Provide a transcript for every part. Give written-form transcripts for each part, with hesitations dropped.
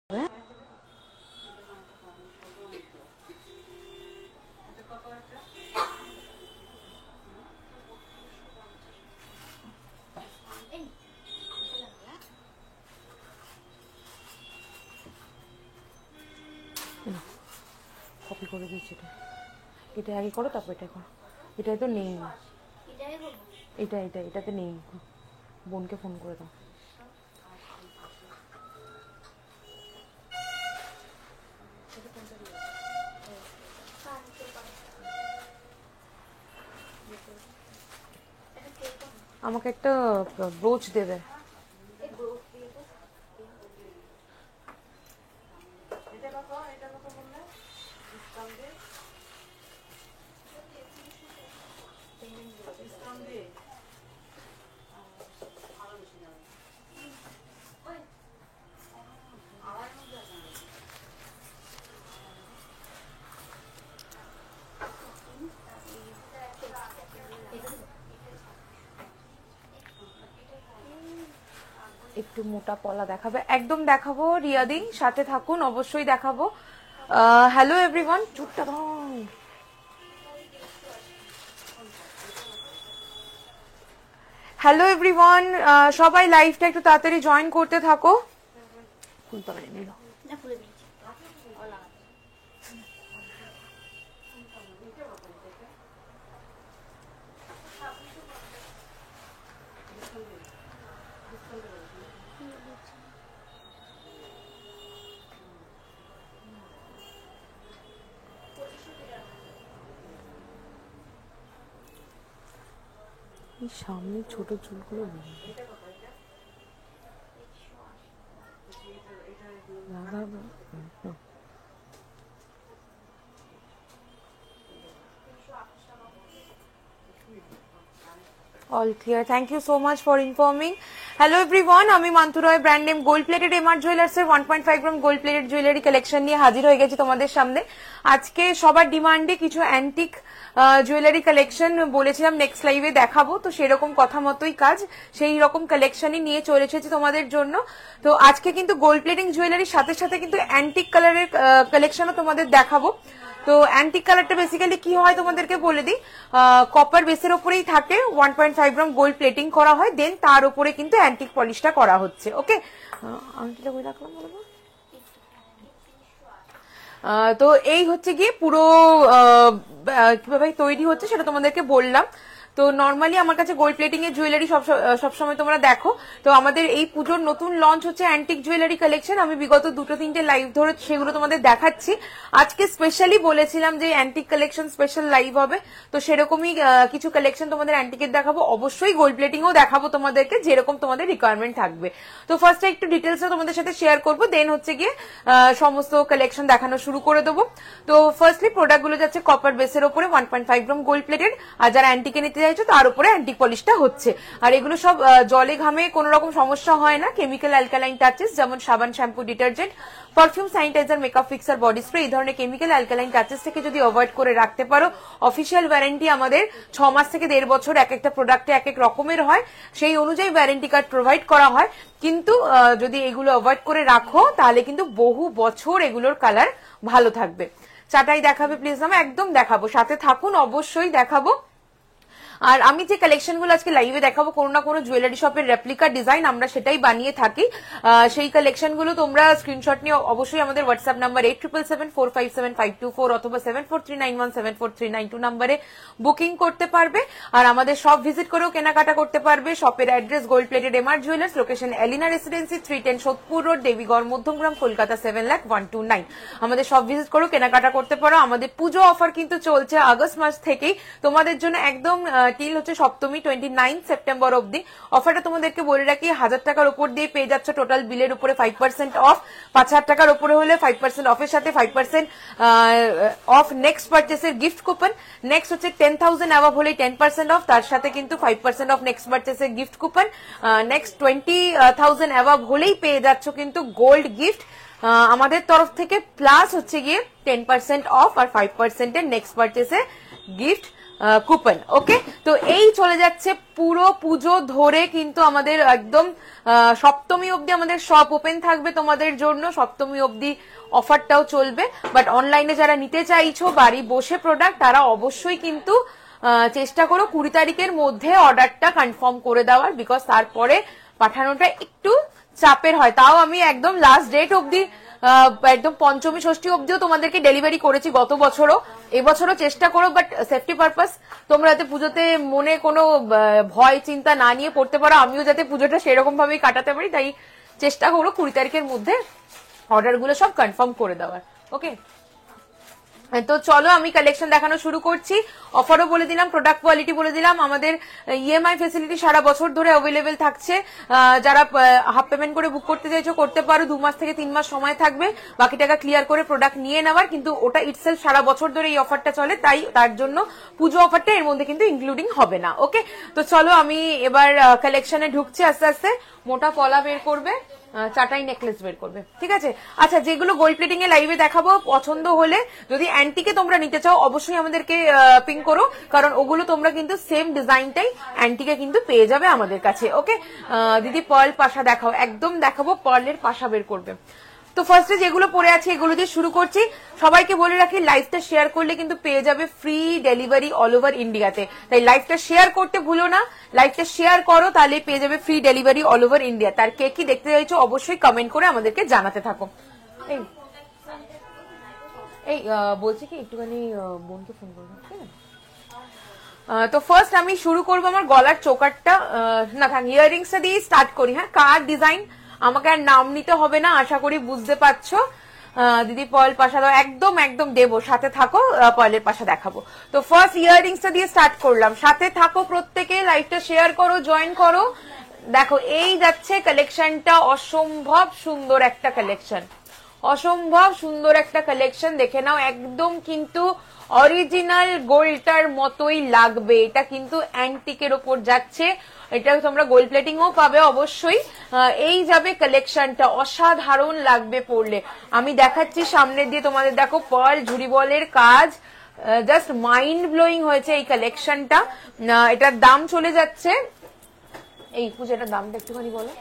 Copy করে দিয়েছি এটা আগে করো, তারপর এটা করো। এটাই তো নেই, এটাতে নেই। বোনকে ফোন করে দাও। আমাকে একটা ব্রোচ দেবে। একটু মোটা পলা দেখাবে, একদম দেখাবো রিয়াদি, সাথে থাকুন, অবশ্যই দেখাবো। হ্যালো এভরিওয়ান, চুপটা দাও। হ্যালো এভরিওয়ান, সবাই লাইভটা একটু তাড়াতাড়ি জয়েন করতে থাকো। খুলতে পারি নিল সামনে ছোট চুলগুলো All clear. Thank you so much for informing. Hello everyone, আমি Mantu Roy, brand name gold plated MR jewellers এর 1.5 gram gold plated jewellery collection নিয়ে হাজির হয়ে গেছি তোমাদের সামনে। আজকে সবার ডিমান্ডে কিছু অ্যান্টিক জুয়েলারি কালেকশন বলেছিলাম নেক্সট লাইভে দেখাবো, তো সেরকম কথা মতোই কাজ, সেই রকম কালেকশনই নিয়ে চলে এসেছি তোমাদের জন্য। তো আজকে কিন্তু গোল্ড প্লেটিং জুয়েলারির সাথে সাথে কিন্তু অ্যান্টিক কালারের কালেকশনও তোমাদের দেখাবো। তো অ্যান্টিক কালারটা বেসিক্যালি কি হয় তোমাদেরকে বলে দিই, কপার বেসের ওপরেই থাকে, 1.5 গ্রাম গোল্ড প্লেটিং করা হয়, দেন তার উপরে কিন্তু অ্যান্টিক পলিশটা করা হচ্ছে। ওকে, আংটিটা বলে রাখলাম বলবো। তো এই হচ্ছে গিয়ে পুরো কিভাবে তৈরি হচ্ছে সেটা তোমাদেরকে বললাম। তো নর্মালি আমার কাছে গোল্ড প্লেটিং এর জুয়েলারি সবসময় তোমরা দেখো। তো আমাদের এই পুজোর নতুন লঞ্চ হচ্ছে অ্যান্টিক জুয়েলারি কালেকশন। আমি বিগত 2-3টে লাইভ ধরে সেগুলো তোমাদের দেখাচ্ছি। আজকে স্পেশালি বলেছিলাম যে অ্যান্টিক কালেকশন স্পেশাল লাইভ হবে, তো সেরকমই কিছু কালেকশন তোমাদের অ্যান্টিকের দেখাবো, অবশ্যই গোল্ড প্লেটিংও দেখাবো তোমাদেরকে, যেরকম তোমাদের রিকোয়ারমেন্ট থাকবে। তো ফার্স্টে একটু ডিটেলস তোমাদের সাথে শেয়ার করবো, দেন হচ্ছে গিয়ে সমস্ত কালেকশন দেখানো শুরু করে দেবো। তো ফার্স্টলি প্রোডাক্ট গুলো যাচ্ছে কপার বেসের উপরে 1.5 গ্রাম গোল্ড প্লেটেড, আর যারা অ্যান্টিকে নিতে চাইছো তার উপরে অ্যান্টিক পলিশটা হচ্ছে। আর এগুলো সব জলে ঘামে কোন রকম সমস্যা হয় না, কেমিক্যাল অ্যালকালাইন টাচেস যেমন সাবান, shampoo, detergent, perfume, sanitiser, makeup fixer, body spray, এই ধরনের কেমিক্যাল অ্যালকালাইন টাচেস থেকে যদি অ্যাভয়েড করে রাখতে পারো, অফিসিয়াল ওয়ারেন্টি আমাদের 6 মাস থেকে 1.5 বছর, এক একটা প্রোডাক্টে এক এক রকমের হয়, সেই অনুযায়ী ওয়ারেন্টি কার্ড প্রোভাইড করা হয়। কিন্তু যদি এগুলো অ্যাভয়েড করে রাখো তাহলে কিন্তু বহু বছর এগুলোর কালার ভালো থাকবে। চাটাই দেখাবে প্লিজ নামে, একদম দেখাবো, সাথে থাকুন, অবশ্যই দেখাবো। আর আমি যে কালেকশন গুলো আজকে লাইভে দেখাবো, কোনো না কোনো জুয়েলারি শপের রেপ্লিকা ডিজাইন আমরা সেটাই বানিয়ে থাকি। সেই কালেকশন গুলো তোমরা স্ক্রিনশট নিয়ে অবশ্যই আমাদের হোয়াটসঅ্যাপ নাম্বার 8774575524 অথবা 7439174392 নাম্বারে বুকিং করতে পারবে। আর আমাদের শপ ভিজিট করেও কেনাকাটা করতে পারবে। শপের address gold plated MR jewellers, location Elina residency, 310 Sodepur road, Debigarh, Madhyamgram, Kolkata 7,01,229। আমাদের শপ ভিজিট করেও কেনাকাটা করতে পারো। আমাদের পুজো অফার কিন্তু চলছে আগস্ট মাস থেকেই তোমাদের জন্য, একদম টিল হচ্ছে সপ্তমী 29 সেপ্টেম্বর অবধি। অফারটা তোমাদেরকে বলে রাখি, 1000 টাকার উপর দিয়ে পেয়ে যাচ্ছ টোটাল বিলের উপরে 5% অফ, 5000 টাকার উপরে হলে 5% অফের সাথে 5% অফ নেক্সট পারচেসের গিফট কুপন। নেক্সট হচ্ছে 10,000 অ্যাভাব হলে 10% অফ, তার সাথে কিন্তু 5% অফ নেক্সট পারচেসের গিফট কুপন। নেক্সট 20,000 অ্যাভাব হলেই পেয়ে যাচ্ছ কিন্তু গোল্ড গিফট আমাদের তরফ থেকে, প্লাস হচ্ছে গিয়ে 10% অফ আর 5% এর নেক্সট পারচেসে গিফট কুপন। ওকে, তো এই চলে যাচ্ছে পুরো পুজো ধরে, কিন্তু আমাদের একদম সপ্তমী অবধি আমাদের শপ ওপেন থাকবে তোমাদের জন্য, সপ্তমী অবধি অফারটাও চলবে। বাট অনলাইনে যারা নিতে চাইছো বাড়ি বসে প্রোডাক্ট, তারা অবশ্যই কিন্তু চেষ্টা করো 20 তারিখের মধ্যে অর্ডারটা কনফার্ম করে দেওয়ার, বিকজ তারপরে পাঠানোটা একটু চাপের হয়। তাও আমি একদম লাস্ট ডেট অবধি, একদম পঞ্চমী ষষ্ঠী অবধিও তোমাদেরকে ডেলিভারি করেছি গত বছরও, এবছরও চেষ্টা করো, বাট সেফটি পারপাস তোমরা যাতে পুজোতে মনে কোনো ভয় চিন্তা না নিয়ে পড়তে পারো, আমিও যাতে পুজোটা সেরকম ভাবেই কাটাতে পারি, তাই চেষ্টা করো 20 তারিখের মধ্যে অর্ডারগুলো সব কনফার্ম করে দেওয়ার। ওকে, তো চলো আমি কালেকশন দেখানো শুরু করছি। অফারও বলে দিলাম, প্রোডাক্ট কোয়ালিটি বলে দিলাম। আমাদের ইএমআই ফেসিলিটি সারা বছর ধরে অ্যাভেলেবেল থাকছে। যারা হাফ পেমেন্ট করে বুক করতে চাইছো করতে পারো, 2 মাস থেকে 3 মাস সময় থাকবে বাকি টাকা ক্লিয়ার করে প্রোডাক্ট নিয়ে নেওয়ার, কিন্তু ওটা ইটসেলফ সারা বছর ধরে এই অফারটা চলে, তাই তার জন্য পুজো অফারটা এর মধ্যে কিন্তু ইনক্লুডিং হবে না। ওকে, তো চলো আমি এবার কালেকশনে ঢুকছি আস্তে আস্তে। মোটা পলা বের করবে, চাটাই নেকলেস বের করবে, ঠিক আছে? আচ্ছা, যেগুলো গোল্ড প্লেটিং এ লাইভে দেখাবো, পছন্দ হলে যদি অ্যান্টিকে তোমরা নিতে চাও অবশ্যই আমাদেরকে পিং করো, কারণ ওগুলো তোমরা কিন্তু সেম ডিজাইনটাই অ্যান্টিকে কিন্তু পেয়ে যাবে আমাদের কাছে। ওকে, দিদি পার্ল পাশা দেখাও, একদম দেখাবো, পার্লের পাশা বের করবে। তো ফার্স্টে যেগুলো পড়ে আছে এগুলো দিয়ে শুরু করছি। সবাইকে বলে রাখি, লাইভটা শেয়ার করলে কিন্তু পেয়ে যাবে ফ্রি ডেলিভারি অল ওভার ইন্ডিয়াতে, তাই লাইভটা শেয়ার করতে ভুলো না। লাইভটা শেয়ার করো, তাহলে পেয়ে যাবে free delivery all over India. তার কে কি দেখতে চাইছো অবশ্যই কমেন্ট করে আমাদেরকে জানাতে থাকো। এই এই বলছি কি একটুখানি বোনকে ফোন করবো, ঠিক আছে? তো ফার্স্ট আমি শুরু করবো আমার গলার চোকারটা, না থাক, ইয়াররিংসটা দিয়ে স্টার্ট করি। হ্যাঁ, কার ডিজাইন আমাকে আর নাম নিতে হবে না, আশা করি বুঝতে পারছো। দিদি পয়েল পাশা দাও, একদম একদম দেবো, সাথে থাকো, পয়েলের পাশা দেখাবো। তো ফার্স্ট ইয়াররিংসটা দিয়ে স্টার্ট করলাম, সাথে থাকো প্রত্যেকে, লাইভটা শেয়ার করো, জয়েন করো। দেখো এই যাচ্ছে কালেকশনটা, অসম্ভব সুন্দর একটা কালেকশন, অসম্ভব সুন্দর একটা কালেকশন, দেখে নাও, একদম কিন্তু অরিজিনাল গোল্ডটার মতোই লাগবে। এটা কিন্তু অ্যান্টিকের ওপর যাচ্ছে, এটা তোমরা গোল্ড প্লেটিংও পাবে অবশ্যই। এই যাবে কালেকশনটা, অসাধারণ লাগবে পরলে। আমি দেখাচ্ছি সামনে দিয়ে তোমাদের, দেখো পার্ল ঝুরি বলের কাজ, জাস্ট মাইন্ড ব্লোয়িং হয়েছে এই কালেকশনটা। এটার দাম চলে যাচ্ছে, এই পূজা এটার দামটা একটুখানি বলো।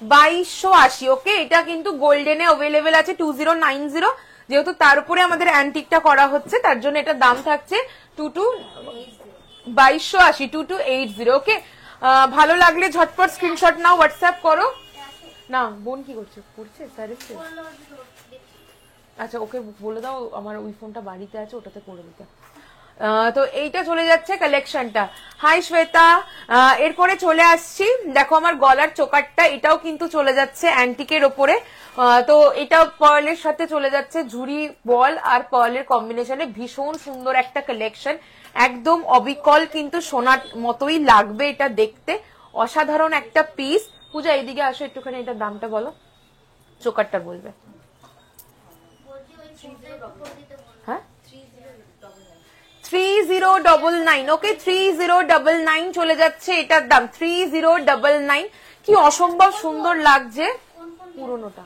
2280। ওকে, এটা কিন্তু গোল্ডেনে অ্যাভেলেবেল আছে 2090, যেহেতু তার উপরে আমাদের অ্যান্টিকটা করা হচ্ছে তার জন্য এটার দাম থাকছে 2280, 2280। ওকে, ভালো লাগলে ঝটপট স্ক্রিনশট নাও, হোয়াটসঅ্যাপ করো। না বোন কি করছে, পড়ছে স্যার এসছে? আচ্ছা, ওকে বলে দাও আমার ওই ফোনটা বাড়িতে আছে, ওটাতে করে দিতে। তো এইটা চলে যাচ্ছে কালেকশনটা। হাই শ্বেতা, এরপরে চলে আসছি, দেখো আমার গলার চোকারটা, এটাও কিন্তু চলে যাচ্ছে অ্যান্টিকের ওপরে। তো এটা পার্লের সাথে চলে যাচ্ছে ঝুরি বল আর পার্লের কম্বিনেশনে, ভীষণ সুন্দর একটা কালেকশন, একদম অবিকল কিন্তু সোনার মতোই লাগবে এটা দেখতে, অসাধারণ একটা পিস। পূজা এইদিকে আসো একটুখানি, এটার দামটা বলো, চোকারটা বলবে। হ্যাঁ, 3099। ওকে, 3099 চলে যাচ্ছে এটার দাম, 3099। কি অসম্ভব সুন্দর লাগছে পুরোনোটা,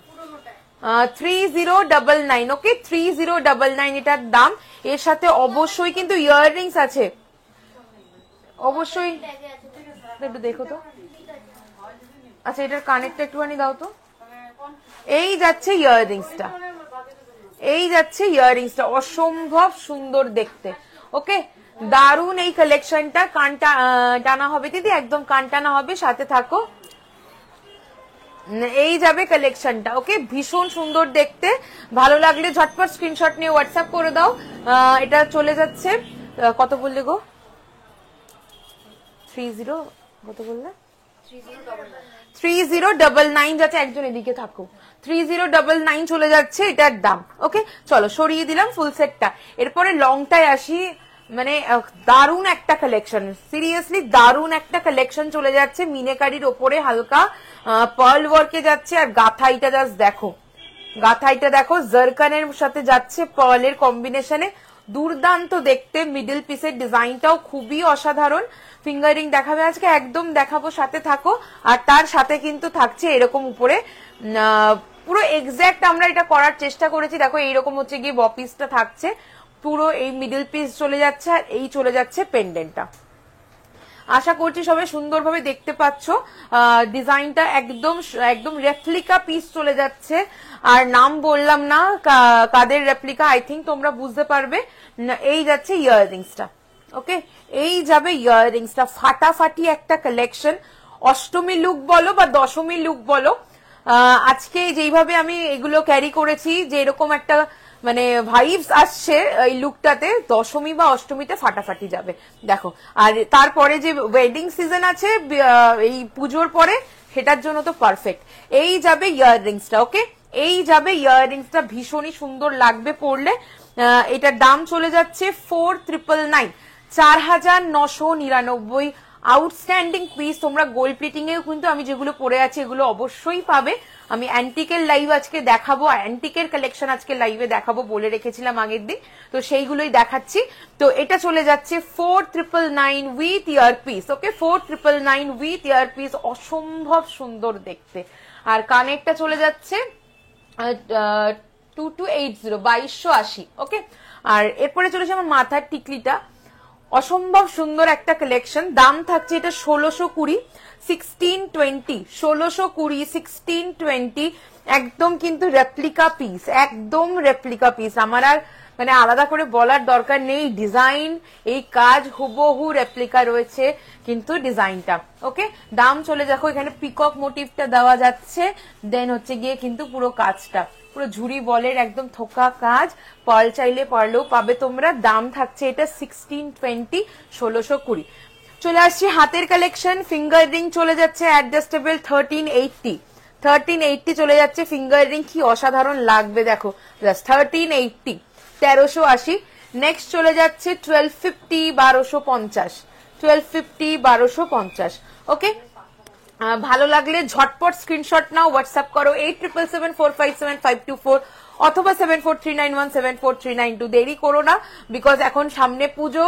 3099। ওকে, 3099 এটার দাম। এর সাথে অবশ্যই কিন্তু ইয়াররিংস আছে, অবশ্যই একটু দেখো তো। আচ্ছা, এটার কানেরটা একটুখানি দাও তো। এই যাচ্ছে ইয়াররিংসটা, এই যাচ্ছে ইয়াররিংসটা, অসম্ভব সুন্দর দেখতে। ওকে, দারুন এই কালেকশনটা, কান টানা হবে দিদি, একদম কান টানা হবে, সাথে থাকো। এই যাবে কালেকশনটা। ওকে, ভীষণ সুন্দর দেখতে, ভালো লাগলে ঝটপট স্ক্রিনশট নিয়ে হোয়াটসঅ্যাপ করে দাও। এটা চলে যাচ্ছে, কত বললে গো? 30, কত বললে? 3099 যাচ্ছে, একজন এদিকে থাকো, 3099 চলে যাচ্ছে এটার দাম। ওকে, চলো সরিয়ে দিলাম ফুল সেটটা। এরপরে লংটায় আসি, মানে দারুন একটা কালেকশন, সিরিয়াসলি দারুন একটা কালেকশন চলে যাচ্ছে, মিনেকারির ওপরে হালকা পার্ল ওয়ার্কে যাচ্ছে, আর গাথাইটা জাস্ট দেখো, গাথাইটা দেখো, জারকানের সাথে যাচ্ছে পার্লের কম্বিনেশনে, দুর্দান্ত দেখতে। মিডল পিসের ডিজাইনটাও খুবই অসাধারণ। ফিঙ্গারিং দেখাবে আজকে, একদম দেখাবো, সাথে থাকো। আর তার সাথে কিন্তু থাকছে এরকম উপরে পুরো এক্স্যাক্ট আমরা এটা করার চেষ্টা করেছি। দেখো এইরকম হচ্ছে গিয়ে বপিসটা থাকছে, পুরো এই মিডল পিস চলে যাচ্ছে আর এই চলে যাচ্ছে পেন্ডেন্টটা। আশা করছি সবাই সুন্দরভাবে দেখতে পাচ্ছ। ডিজাইনটা একদম একদম রেপ্লিকা পিস চলে যাচ্ছে। আর নাম বললাম না কাদের রেপ্লিকা, আই থিঙ্ক তোমরা বুঝতে পারবে। এই যাচ্ছে ইয়াররিংসটা, ওকে, এই যাবে ইয়াররিংসটা, ফাটাফাটি একটা কালেকশন। অষ্টমী লুক বলো বা দশমী লুক বলো, আজকে যেইভাবে আমি এগুলো ক্যারি করেছি, যে এরকম একটা মানে ভাইবস আসছে এই লুকটাতে, দশমী বা অষ্টমীতে ফাটাফাটি যাবে। দেখো, আর তারপরে যে ওয়েডিং সিজন আছে এই পুজোর পরে, সেটার জন্য তো পারফেক্ট। এই যাবে ইয়াররিংসটা, ওকে, এই যাবে ইয়াররিংসটা, ভীষণই সুন্দর লাগবে পরলে। এটার দাম চলে যাচ্ছে 4999, 4999। Outstanding piece. তোমরা গোল্ড প্লেটিং এও কিন্তু আমি যেগুলো পরে আছি এগুলো অবশ্যই পাবে। আমি অ্যান্টিকের লাইভ আজকে দেখাবো, অ্যান্টিকের কালেকশন আজকে লাইভে দেখাবো বলে রেখেছিলাম আগের দিন, তো সেইগুলোই দেখাচ্ছি। তো এটা চলে যাচ্ছে 4999 with ear piece, okay, 4999 with ear piece, অসম্ভব সুন্দর দেখতে। আর কানেরটা চলে যাচ্ছে 2280, 2280, ওকে। আর এরপরে চলেছে আমার মাথার টিকলিটা, অসম্ভব সুন্দর একটা কালেকশন। দাম থাকছে এটা 1620, 1620, 1620, 1620। একদম কিন্তু রেপ্লিকা পিস, একদম রেপ্লিকা পিস। আমার আর মানে আলাদা করে বলার দরকার নেই, ডিজাইন এই কাজ হুবহু রেপ্লিকা রয়েছে কিন্তু ডিজাইনটা, ওকে। দাম চলে দেখো, এখানে পিকক মোটিভটা দেওয়া যাচ্ছে, দেন হচ্ছে গিয়ে কিন্তু পুরো কাজটা পুরো ঝুড়ি বলের একদম থোকা কাজ, পার্ল চাইলে পার্লও পাবে তোমরা। দাম থাকছে এটা 1620, 1620। চলে আসছি হাতের কালেকশন। ফিঙ্গার রিং চলে যাচ্ছে অ্যাডজাস্টেবল 1380, 1380 চলে যাচ্ছে ফিঙ্গার রিং। কি অসাধারণ লাগবে দেখো, জাস্ট 1380, 1380। নেক্সট চলে যাচ্ছে 1250, 1250, 1250, 1250, ওকে। ভালো লাগলে ঝটপট স্ক্রিনশট নাও, হোয়াটসঅ্যাপ করো 8777457524 অথবা 7439174392। দেরি করো না, বিকজ এখন সামনে পুজো,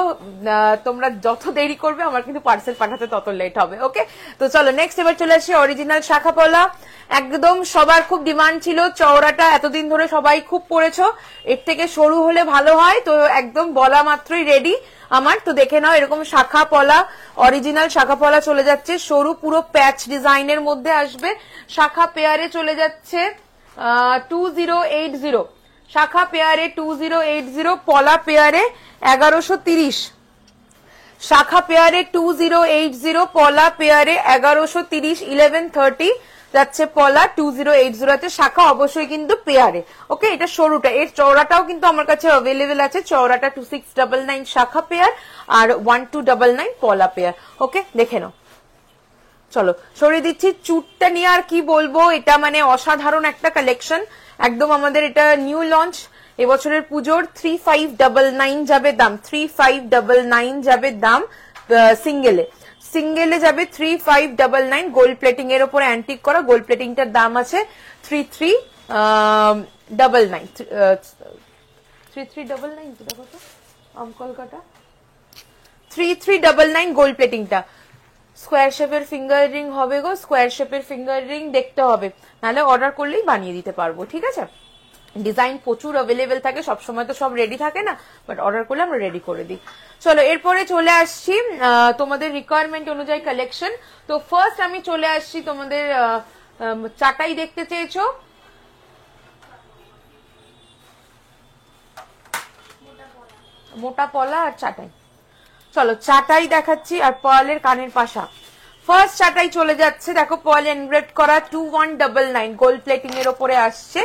তোমরা যত দেরি করবে আমার কিন্তু পার্সেল পাঠাতে তত লেট হবে, ওকে। তো চলো নেক্সট এবার চলে আসি অরিজিনাল শাখা পলা। একদম সবার খুব ডিমান্ড ছিল, চওড়াটা এতদিন ধরে সবাই খুব পরেছো, এর থেকে সরু হলে ভালো হয়, তো একদম বলা মাত্রই রেডি আমার। তো দেখে নাও, এরকম শাখা পলা, অরিজিনাল শাখা পলা চলে যাচ্ছে, সরু পুরো প্যাচ ডিজাইনের মধ্যে আসবে। শাখা পেয়ারে চলে যাচ্ছে 2080, শাখা পেয়ারে 2080, পলা পেয়ারে 1130, শাখা পেয়ারে 2080, পলা পেয়ারে 1130, 1130 যাচ্ছে পলা 2080 আছে। শাখা অবশ্যই কিন্তু পেয়ারে, ওকে। এটা সরুটা, এর চওড়াটাও কিন্তু আমার কাছে অ্যাভেলেবেল আছে, চওড়াটা 2699 শাখা পেয়ার আর 1299 পলা পেয়ার, ওকে। দেখে নাও, চলো সরিয়ে দিচ্ছি। চুটটা নিয়ে আর কি বলবো, এটা মানে অসাধারণ একটা কালেকশন, একদম আমাদের এটা নিউ লঞ্চ এবছরের পুজোর। 3599 যাবে দাম, 3599 যাবে দাম সিঙ্গেলে, সিঙ্গেলে যাবে 3599। গোল্ড প্লেটিং এর উপরে অ্যান্টিক করা, গোল্ড প্লেটিংটার দাম আছে 3399, 3399 দেখো তো আমকলকাটা, 3399 গোল্ড প্লেটিংটা। স্কোয়ার শেপের ফিঙ্গার রিং হবে গো, স্কোয়ার শেপের ফিঙ্গার রিং দেখতে হবে, নাহলে অর্ডার করলেই বানিয়ে দিতে পারবো, ঠিক আছে। ডিজাইন প্রচুর অ্যাভেলেবেল থাকে, সবসময় তো সব রেডি থাকে না, বাট অর্ডার করলে আমরা রেডি করে দিই। চলো এরপরে চলে আসছি তোমাদের রিকোয়ারমেন্ট অনুযায়ী কালেকশন। তো ফার্স্ট আমি চলে আসছি তোমাদের চাটাই দেখতে চেয়েছো, মোটা পলা আর চাটাই। চলো চাটাই দেখাচ্ছি, আর পার্লের কানের পাশা। ফার্স্ট চাটাই চলে যাচ্ছে, দেখো পার্ল এনগ্রেভড করা 2199, গোল্ড প্লেটিং এর ওপরে আসছে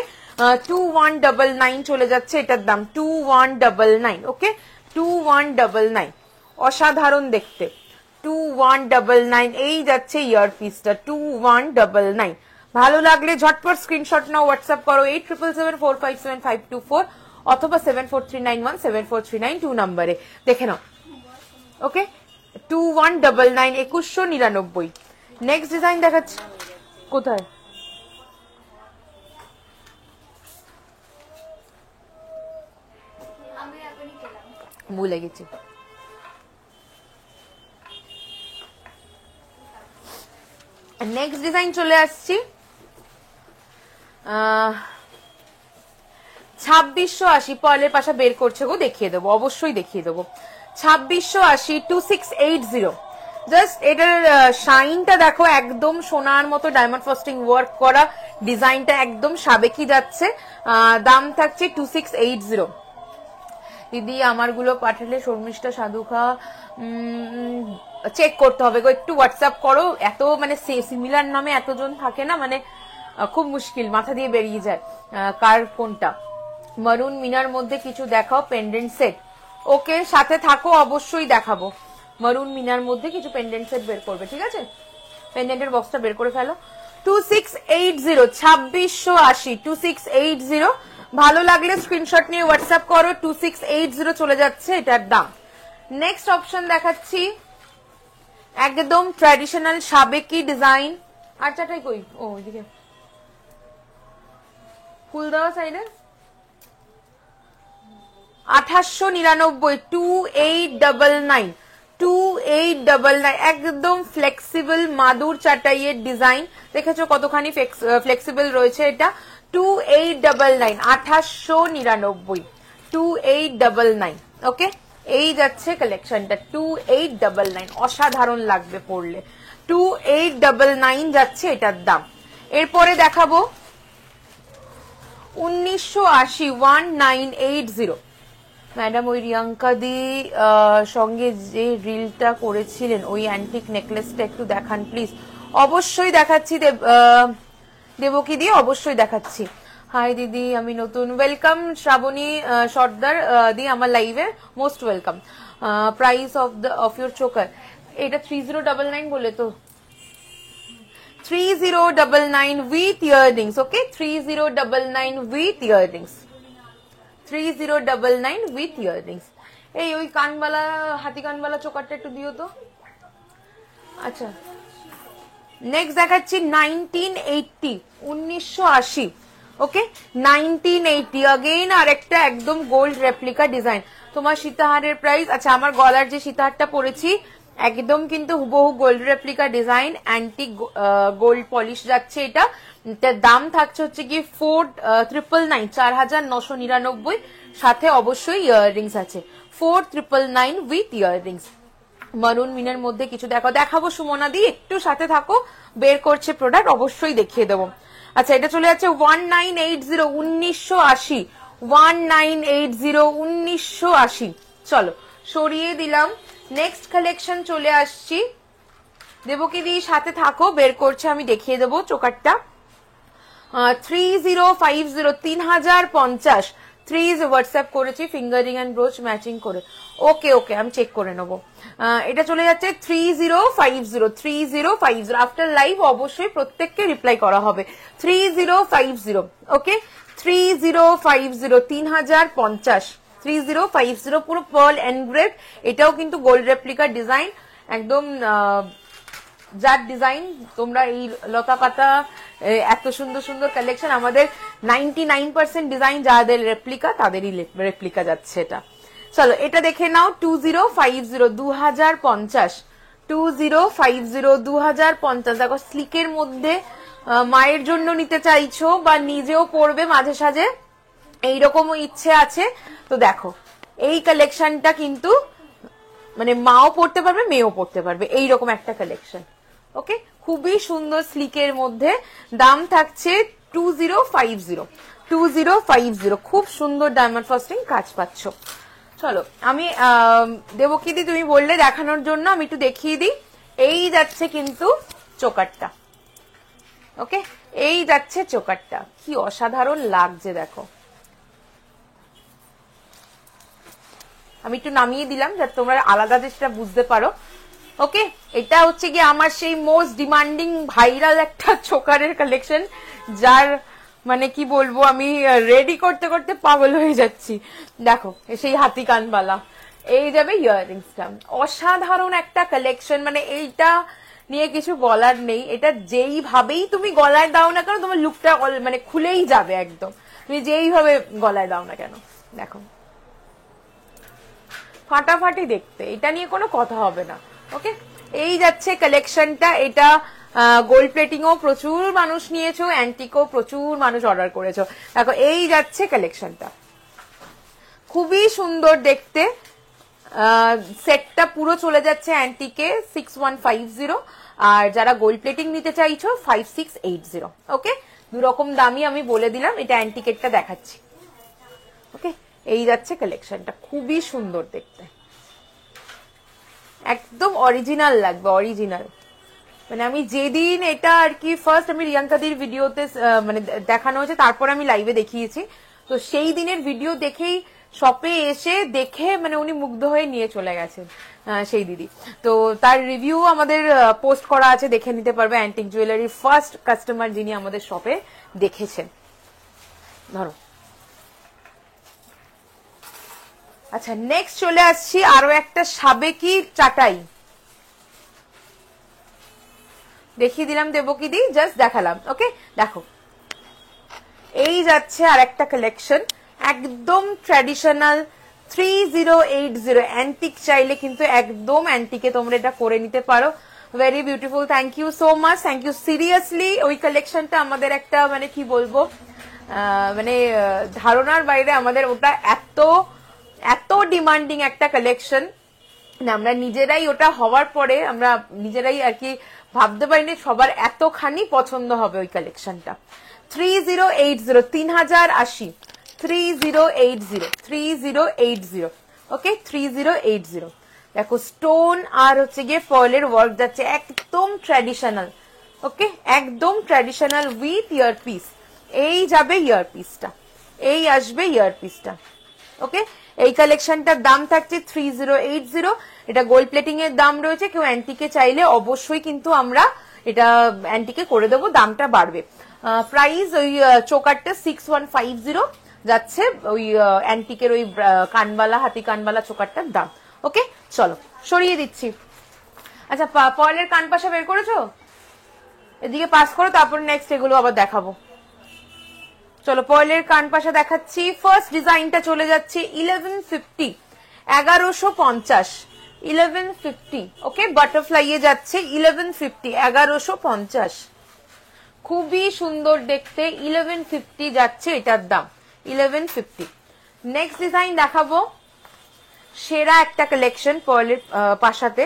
2199 চলে যাচ্ছে, এটার দাম 2199, ওকে, 2199, অসাধারণ দেখতে 2199। এই যাচ্ছে ইয়ার পিসটা 2199। ভালো লাগলে ঝটপট স্ক্রিনশট নাও, হোয়াটসঅ্যাপ করো 8777457524 অথবা 7439174392 নাম্বারে, দেখে নাও, ওকে। 2199, 2199। নেক্সট ডিজাইন দেখাচ্ছি, কোথায় ভুলে গেছি। নেক্সট ডিজাইন চলে আসছি, 2680 পার্লের পাশা বের করছে গো, দেখিয়ে দেবো, অবশ্যই দেখিয়ে দেবো। 2680 2680। জাস্ট এটার শাইনটা দেখো, একদম সোনার মতো ডায়মন্ড ফ্রস্টিং ওয়ার্ক করা, ডিজাইনটা একদম সাবেকি যাচ্ছে। দাম থাকছে 2680। দিদি আমারগুলো পাঠালে শর্মিষ্ঠা সাধুখা চেক করতে হবে গো, একটু হোয়াটসঅ্যাপ করো। এত মানে সিমিলার নামে এতজন থাকে না, মানে খুব মুশকিল, মাথা দিয়ে বেরিয়ে যায় কার কোনটা। মারুন মিনার মধ্যে কিছু দেখাও, পেন্ডেন্ট সেট। ওকে, সাথে থাকো, অবশ্যই দেখাবো। মারুন মিনার মধ্যে কিছু পেন্ডেন্ট সেট বের করবে, ঠিক আছে? পেন্ডেন্টের বক্সটা বের করে ফেলো। 2680 2680 2680। ভালো লাগলে স্ক্রিনশট নিয়ে হোয়াটসঅ্যাপ করো। 2680 চলে যাচ্ছে এটার দাম। নেক্সট অপশন দেখাচ্ছি, একদম ট্র্যাডিশনাল সাবেকি ডিজাইন। আর চাটাই কই, ও ওইদিকে ফুল দেওয়া সাইডে। 2899 2899 2899। একদম ফ্লেক্সিবল মাদুর চাটাইয়ের ডিজাইন, দেখেছো কতখানি ফ্লেক্সিবল রয়েছে এটা। 2899 2899 2899। ওকে, এই যাচ্ছে কালেকশনটা 2899। অসাধারণ লাগবে পরলে। 2899 যাচ্ছে এটার দাম। এরপরে দেখাবো 1980 1980। ম্যাডাম ওই রিয়াঙ্কা দি সঙ্গে যে রিলটা করেছিলেন ওই অ্যান্টিক নেকলেসটা একটু দেখান প্লিজ। অবশ্যই দেখাচ্ছি দেবকী দি, অবশ্যই দেখাচ্ছি। হাই দিদি, আমি নতুন। ওয়েলকাম শ্রাবণী সর্দার দি আমার লাইভে, most welcome. Price of your choker, এটা 3099 বলে তো, 3099 with earrings. Okay, 3099 with earrings, 3099 with earrings. এই ওই কানবালা, হাতি কানবালা চোকারটা একটু দিও তো। আচ্ছা, নেক্সট দেখাচ্ছি 1980 1980। ওকে, 1980 अगेन আরেকটা একদম গোল্ড রেপ্লিকা ডিজাইন। তোমার সীতাহারের প্রাইস, আচ্ছা আমার গলার যে সীতাহারটা পরেছি একদম কিন্তু হুবহু gold replica design, antique gold polish যাচ্ছে এটা। এটার দাম থাকছে হচ্ছে কি 4999 4999। সাথে অবশ্যই ইয়াররিংস আছে। 4999 উইথ ইয়াররিংস। মারুন মিনের মধ্যে কিছু দেখাবো সুমনা দি, একটু সাথে থাকো, বের করছে প্রোডাক্ট, অবশ্যই দেখিয়ে দেবো। আচ্ছা, এটা চলে যাচ্ছে 1980 1980 1980 1980। চলো সরিয়ে দিলাম। নেক্সট কালেকশন চলে আসছি। দেবকী দি সাথে থাকো, বের করছে, আমি দেখিয়ে দেবো চোকারটা। 3050 3050 3 হোয়াটসঅ্যাপ করেছি, ফিঙ্গারিং এন্ড ব্রোচ ম্যাচিং করে। ওকে ওকে, আমি চেক করে নেবো। এটা চলে যাচ্ছে 3050 3050। আফটার লাইভ অবশ্যই প্রত্যেককে রিপ্লাই করা হবে। 3050। ওকে, 3050 3050 3050 পুরো পার্ল এনগ্রেভ। এটাও কিন্তু গোল্ড রেপ্লিকার ডিজাইন, একদম যার ডিজাইন তোমরা এই লতা পাতা এত সুন্দর সুন্দর কালেকশন, আমাদের 99% ডিজাইন যাদের রেপ্লিকা তাদেরই রেপ্লিকা যাচ্ছে এটা। চলো এটা দেখে নাও। 2050 2050 2050 2050। দেখো স্লিকের মধ্যে মায়ের জন্য নিতে চাইছো বা নিজেও পরবে মাঝে সাঝে, এইরকমও ইচ্ছে আছে তো দেখো এই কালেকশনটা কিন্তু মানে মাও পড়তে পারবে মেয়েও পড়তে পারবে, এইরকম একটা কালেকশন। ওকে, খুবই সুন্দর স্লিকের মধ্যে। দাম থাকছে 2050 2050। খুব সুন্দর ডায়মন্ড ফ্রস্টিং কাজ পাচ্ছ। চলো আমি দেবকীদি তুমি বললে দেখানোর জন্য, আমি একটু দেখিয়ে দিই। এই যাচ্ছে কিন্তু চোকারটা। ওকে, এই যাচ্ছে চোকারটা, কি অসাধারণ লাগছে দেখো। আমি একটু নামিয়ে দিলাম যাতে তোমরা আলাদা জিনিসটা বুঝতে পারো। ওকে, এটা হচ্ছে কি আমার সেই মোস্ট ডিমান্ডিং ভাইরাল একটা চোকারের কালেকশন, যার মানে কি বলবো, আমি রেডি করতে করতে পাগল হয়ে যাচ্ছি। দেখো সেই হাতি কানবালা, এই যাবে ইয়াররিংসটা। অসাধারণ একটা কালেকশন, মানে এইটা নিয়ে কিছু বলার নেই। এটা যেইভাবেই তুমি গলায় দাও না কেন, তোমার লুকটা মানে খুলেই যাবে একদম, তুমি যেইভাবে গলায় দাও না কেন। দেখো ফাটাফাটি দেখতে, এটা নিয়ে কোনো কথা হবে না। ওকে, এই যাচ্ছে কালেকশনটা। এটা গোল্ড প্লেটিংও প্রচুর মানুষ নিয়েছো, অ্যান্টিকও প্রচুর মানুষ অর্ডার করেছো। দেখো এই যাচ্ছে কালেকশনটা, খুবই সুন্দর দেখতে। সেটটা পুরো চলে যাচ্ছে অ্যান্টিকে 6150, আর যারা গোল্ড প্লেটিং নিতে চাইছো 5680। ওকে, দুরকম দামই আমি বলে দিলাম, এটা অ্যান্টিকেটটা দেখাচ্ছি। ওকে, এই যাচ্ছে কালেকশনটা, খুবই সুন্দর দেখতে, একদম অরিজিনাল লাগবে, অরিজিনাল। মানে আমি যেদিন এটা আর কি ফার্স্ট আমি রিয়াঙ্কাদির ভিডিওতে মানে দেখানো হয়েছে, তারপর আমি লাইভে দেখিয়েছি, তো সেই দিনের ভিডিও দেখেই শপে এসে দেখে মানে উনি মুগ্ধ হয়ে নিয়ে চলে গেছেন সেই দিদি। তো তার রিভিউ আমাদের পোস্ট করা আছে, দেখে নিতে পারবে। অ্যান্টিক জুয়েলারির ফার্স্ট কাস্টমার যিনি আমাদের শপে দেখেছেন। ধরো, আচ্ছা নেক্সট চলে আসছি আরো একটা সাবেকি চাটাই দেখিয়ে দিলাম দেবকিদি, জাস্ট দেখালাম। ওকে, দেখো এই যাচ্ছে আর একটা কালেকশন, একদম ট্র্যাডিশনাল 3080 অ্যান্টিক, চাইলে কিন্তু একদম অ্যান্টিকে তোমরা এটা করে নিতে পারো। Very beautiful, thank you so much, thank you seriously. ওই কালেকশনটা আমাদের একটা মানে কি বলবো, মানে ধারণার বাইরে, আমাদের ওটা এত এত ডিমান্ডিং একটা কালেকশন, আমরা নিজেরাই ওটা হওয়ার পরে আমরা নিজেরাই আর কি ভাবতে পারিনি সবার এতখানি পছন্দ হবে ওই কালেকশনটা। 3080, 3080, 3080। ওকে, 3080। দেখো স্টোন আর হচ্ছে গিয়ে ফয়েলের ওয়ার্ক যাচ্ছে, একদম ট্র্যাডিশনাল। ওকে, একদম ট্র্যাডিশনাল উইথ ইয়ারপিস। এই যাবে ইয়ারপিসটা, এই আসবে ইয়ারপিসটা। ওকে, এই কালেকশনটার দাম থাকছে 3080। এটা গোল্ড প্লেটিং এর দাম রয়েছে, কেউ অ্যান্টিকে চাইলে অবশ্যই কিন্তু আমরা এটা অ্যান্টিকে করে দেবো, দামটা বাড়বে। প্রাইস ওই চোকারটা 6150 যাচ্ছে, ওই অ্যান্টিকের ওই কানবালা, হাতি কানবালা চোকারটার দাম। ওকে, চলো সরিয়ে দিচ্ছি। আচ্ছা, পয়েলের কান পাশা বের করেছো, এদিকে পাস করো, তারপর নেক্সট এগুলো আবার দেখাবো। চলো পয়েলের কান পাশা দেখাচ্ছি। ফার্স্ট ডিজাইনটা চলে যাচ্ছে 1150, 1150, 1150। ওকে, বাটারফ্লাই এ যাচ্ছে 1150, 1150, খুবই সুন্দর দেখতে। 1150 যাচ্ছে এটার দাম, 1150। নেক্সট ডিজাইন দেখাবো, সেরা একটা কালেকশন পয়েলের পাশাতে,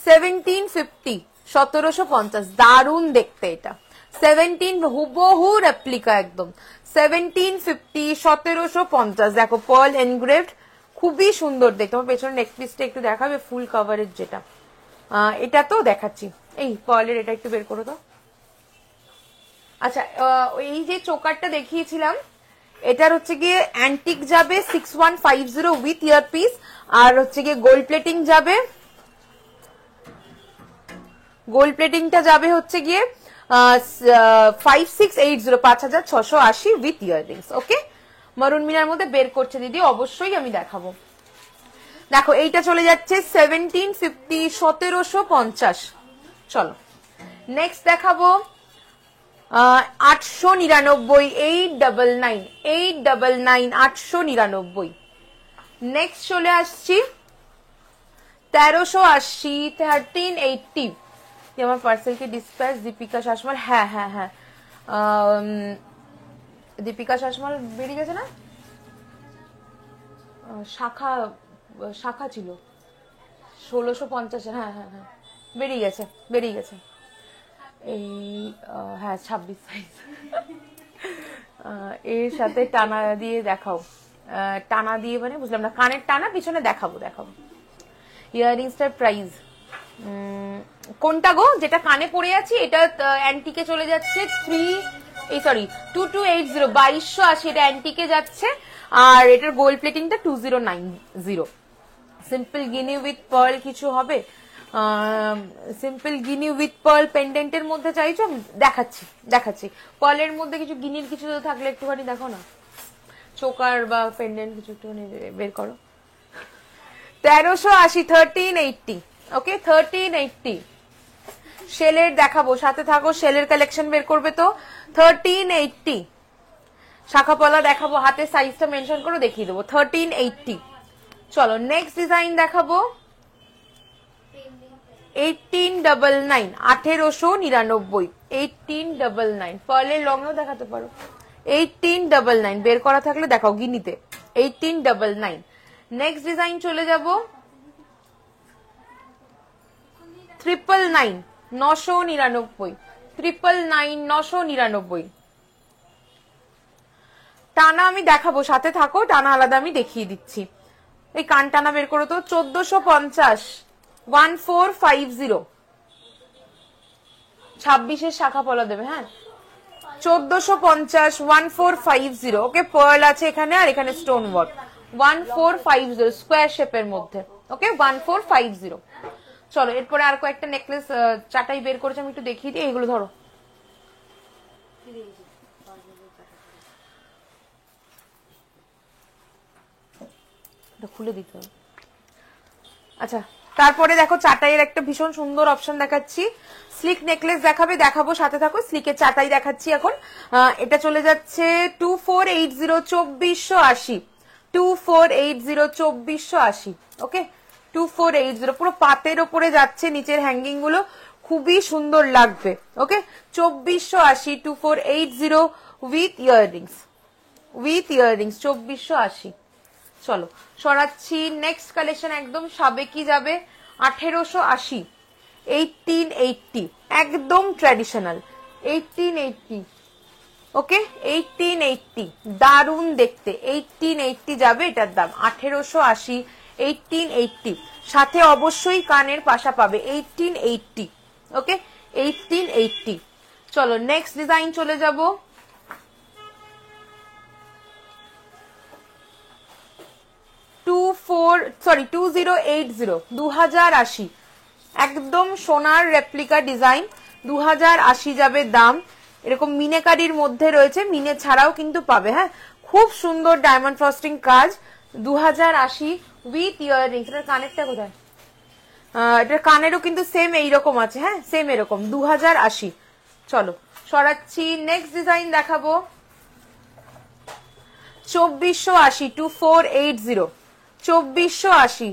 1750, 1750, দারুণ দেখতে এটা। 17 হুবহু রেপ্লিকা একদম, 1750, 1750। দেখো পার্ল এনগ্রেভড, খুবই সুন্দর দেখতে। আমার পেছনে নেক পিসটা একটু দেখাবে, ফুল কভারের যেটা, এটা তো দেখাচ্ছি। এই পার্লের এটা একটু বের করো তো। আচ্ছা, এই যে চোকারটা দেখিয়েছিলাম, এটার হচ্ছে গিয়ে অ্যান্টিক যাবে 6150 উইথ ইয়ারপিস, আর হচ্ছে গিয়ে গোল্ড প্লেটিং যাবে, গোল্ড প্লেটিংটা যাবে হচ্ছে গিয়ে 5680, 5680 উইথ ইয়াররিংস। ওকে, মারুন মিনার মধ্যে বের করছে দিদি, অবশ্যই আমি দেখাবো। দেখো এইটা চলে যাচ্ছে 1750, 1750। চলো নেক্সট দেখাবো 899, 899, 899, 899। নেক্সট চলে আসছি 1380, 1380। আমার পার্সেলকে ডিসপ্যাচ দীপিকা শাসমল, হ্যাঁ হ্যাঁ হ্যাঁ, দীপিকা শাসমল বেরিয়ে গেছে না, শাখা, শাখা ছিল 1650। হ্যাঁ হ্যাঁ হ্যাঁ, বেরিয়ে গেছে, বেরিয়ে গেছে। এই হ্যাঁ 26 সাইজ। এর সাথে টানা দিয়ে দেখাও, টানা দিয়ে মানে বুঝলাম না, কানের টানা পিছনে দেখাবো, দেখাবো। ইয়াররিংসটার প্রাইস কোনটা গো, যেটা কানে পড়ে আছি এটা অ্যান্টিকে চলে যাচ্ছে 2280, 2280, এটা অ্যান্টিকে যাচ্ছে। আর এটার গোল্ড প্লেটিংটা 2090। সিম্পল গিনি উইথ পার্ল কিছু হবে, সিম্পল গিনি উইথ পার্ল পেন্ডেন্টের মধ্যে চাইছো, দেখাচ্ছি দেখাচ্ছি। পার্লের মধ্যে কিছু গিনির কিছু থাকলে একটুখানি দেখো না, চোকার বা পেন্ডেন্ট কিছু একটুখানি বের করো। 1380, 1380। ওকে, 1380। শেলের দেখাবো, সাথে থাকো, শেলের কালেকশন বের করবে তো। 1380 শাখাপলা দেখাবো, হাতে সাইজটা মেনশন করে দেখিয়ে দেবো। 1380। চলো নেক্সট ডিজাইন দেখাবো, 1899, 1899, 1899, পার্লের লংও দেখাতে পারো, 1899 বের করা থাকলে দেখাও গিনিতে, 1899। নেক্সট ডিজাইন চলে যাব 999, 999, 999, 999। টানা আমি দেখাবো, সাথে থাকো, টানা আলাদা আমি দেখিয়ে দিচ্ছি। এই কান টানা বের করো তো, 1450, 1450, 26-এর শাখা পলা দেবে, হ্যাঁ 1450, 1450। ওকে, পার্ল আছে এখানে আর এখানে স্টোন ওয়ার্ক, 1450 স্কোয়ার শেপের মধ্যে। ওকে, 1450। চলো এরপরে আর কয়েকটা নেকলেস চাটাই বের করেছে, আমি একটু দেখিয়ে দিই। এইগুলো ধরো, খুলে দিতে হবে। আচ্ছা, তারপরে দেখো চাটাইয়ের একটা ভীষণ সুন্দর অপশন দেখাচ্ছি। স্লিক নেকলেস দেখাবো, সাথে থাকো। স্লিকের চাটাই দেখাচ্ছি এখন। এটা চলে যাচ্ছে 2480, 2480, 2480, 2480। ওকে, 2480 পুরো পাতের ওপরে যাচ্ছে, নিচের হ্যাঙ্গিং গুলো খুবই সুন্দর লাগবে। ওকে, 2480, 2480 উইথ ইয়াররিংস, 2480। চলো সরাচ্ছি। নেক্সট কালেকশন একদম সাবেকি যাবে, 1880, 1880, একদম ট্র্যাডিশনাল, 1880। ওকে, 1880 দারুন দেখতে, 1880 যাবে এটার দাম, 1880, 1880। সাথে অবশ্যই কানের পাশা পাবে, 1880। ওকে, 1880। চলো নেক্সট ডিজাইন চলে যাব 2080, 2080, একদম সোনার রেপ্লিকা ডিজাইন, 2080 যাবে দাম। এরকম মিনেকারির মধ্যে রয়েছে, মিনে ছাড়াও কিন্তু পাবে, হ্যাঁ খুব সুন্দর ডায়মন্ড ফ্রস্টিং কাজ, 2080 উইথ ইয়াররিংস। এটার কানেরটা কোথায়? এটার কানেরও কিন্তু সেম এইরকম আছে, হ্যাঁ সেম এরকম, 2080। চলো সরাচ্ছি। নেক্সট ডিজাইন দেখাবো 2480, 2480, 2480।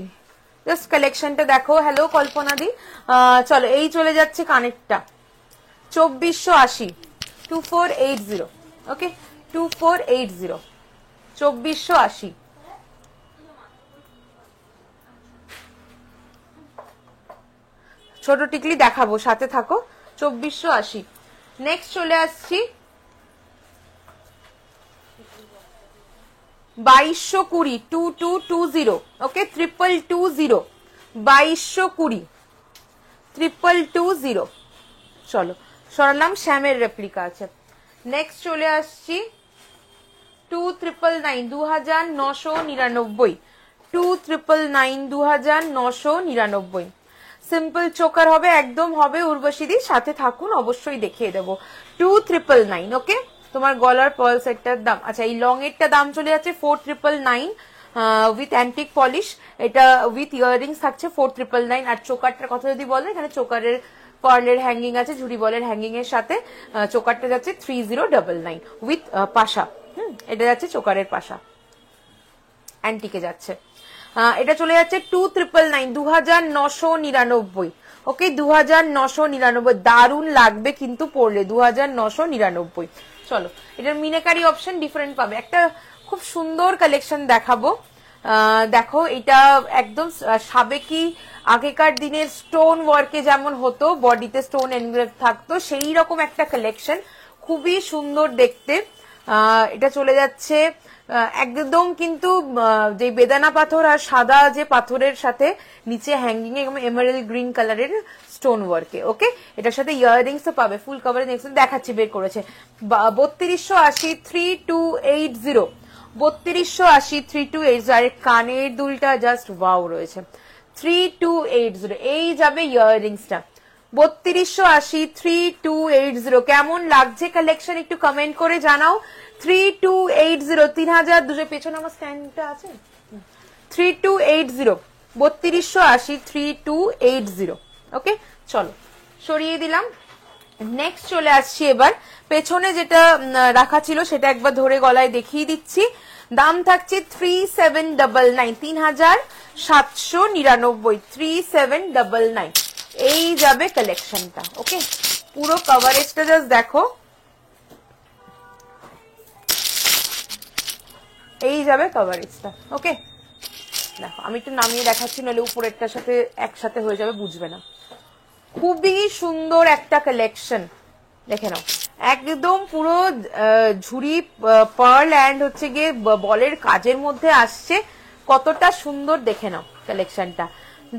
জাস্ট কালেকশনটা দেখো। হ্যালো কল্পনা দি, চলো এই চলে যাচ্ছে কানেরটা, 2480, 2480। ওকে, 2480, 2480। ছোট টিকলি দেখাবো, সাথে থাকো, 2480। নেক্সট চলে আসছি 2220, 2220। ওকে, 2220, 2220, 2220। চলো সরালাম, শ্যামের রেপ্লিকা আছে। নেক্সট চলে আসছি 2999, 2999, 2999, 2999। সিম্পল চোকার হবে, একদম হবে উর্বশীদি, সাথে থাকুন, অবশ্যই দেখিয়ে দেবো। 2999। ওকে, তোমার গলার পার্ল সেটটার দাম, আচ্ছা এই লং এরটা দাম চলে যাচ্ছে 4999 উইথ অ্যান্টিক পলিশ। এটা উইথ ইয়াররিংস থাকছে 4999। আর চোকারটার কথা যদি বলো, এখানে চোকারের পার্লের হ্যাঙ্গিং আছে, ঝুড়ি বলের হ্যাঙ্গিং এর সাথে। চোকারটা যাচ্ছে 3099 উইথ পাশা। এটা যাচ্ছে চোকারের পাশা, অ্যান্টিকে যাচ্ছে। এটা চলে যাচ্ছে 2999, 2999। ওকে, 2999 দারুণ লাগবে কিন্তু পরলে, 2999। চলো এটার মিনাকারি অপশন ডিফারেন্ট পাবে। একটা খুব সুন্দর কালেকশন দেখাবো, দেখো এটা একদম সাবেকি আগেকার দিনের স্টোন ওয়ার্কে যেমন হতো, বডিতে স্টোন এনগ্রেভ থাকতো, সেই রকম একটা কালেকশন, খুবই সুন্দর দেখতে। এটা চলে যাচ্ছে একদম কিন্তু যে বেদানা পাথর আর সাদা যে পাথরের সাথে নিচে হ্যাঙ্গিং এ এমারেল গ্রিন কালারের স্টোন ওয়ার্কে। ওকে, এটার সাথে ইয়াররিংস পাবে, ফুল কভারে দেখাচ্ছি, বের করেছে 3280, 3280, 3280, 3280। আর কানের দুলটা জাস্ট ওয়াও রয়েছে, 3280। এই যাবে ইয়াররিংসটা, 3280, 3280। কেমন লাগছে কালেকশন একটু কমেন্ট করে জানাও। 3280, 3200। পেছনে আমার স্ট্যান্ডটা আছে, 3280, 3280, 3280। ওকে, চলো সরিয়ে দিলাম। নেক্সট চলে আসছি এবার, পেছনে যেটা রাখা ছিল সেটা একবার ধরে গলায় দেখিয়ে দিচ্ছি। দাম থাকছে 3799, 3799, 3799। এই যাবে কালেকশনটা। ওকে, পুরো কভারেজটা জাস্ট দেখো, এই যাবে কভারেজটা। ওকে, দেখো আমি একটু নামিয়ে দেখাচ্ছি, নাহলে উপরেরটার সাথে একসাথে হয়ে যাবে, বুঝবে না। খুবই সুন্দর একটা কালেকশন, দেখে নাও, একদম পুরো ঝুড়ি পার্ল অ্যান্ড হচ্ছে গিয়ে বলের কাজের মধ্যে আসছে, কতটা সুন্দর দেখে নাও কালেকশনটা।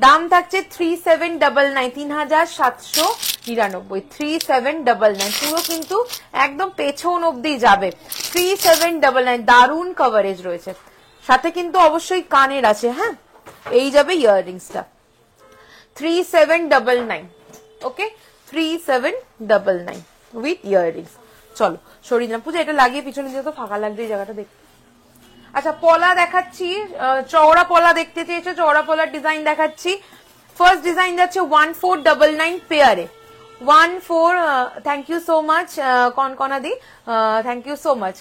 দাম থাকছে 3799, 3799, 3799, পুরো কিন্তু একদম পেছন অব্দি যাবে। 3799, দারুণ কভারেজ রয়েছে, সাথে কিন্তু অবশ্যই কানের আছে। হ্যাঁ, এই যাবে ইয়াররিংসটা 3799। ওকে, 3799 উইথ ইয়াররিংস। চলো সরিয়ে দিলাম, পূজা এটা লাগিয়ে পিছনে দিয়ে তো ফাঁকা লাগবে এই জায়গাটা দেখতে। আচ্ছা, পলা দেখাচ্ছি, চওড়া পলা দেখতে চেয়েছো, চওড়া পলার ডিজাইন দেখাচ্ছি। ফার্স্ট ডিজাইন যাচ্ছে 1499 পেয়ারে, 14। থ্যাংক ইউ সো মাচ কনকনাদি, থ্যাংক ইউ সো মাচ।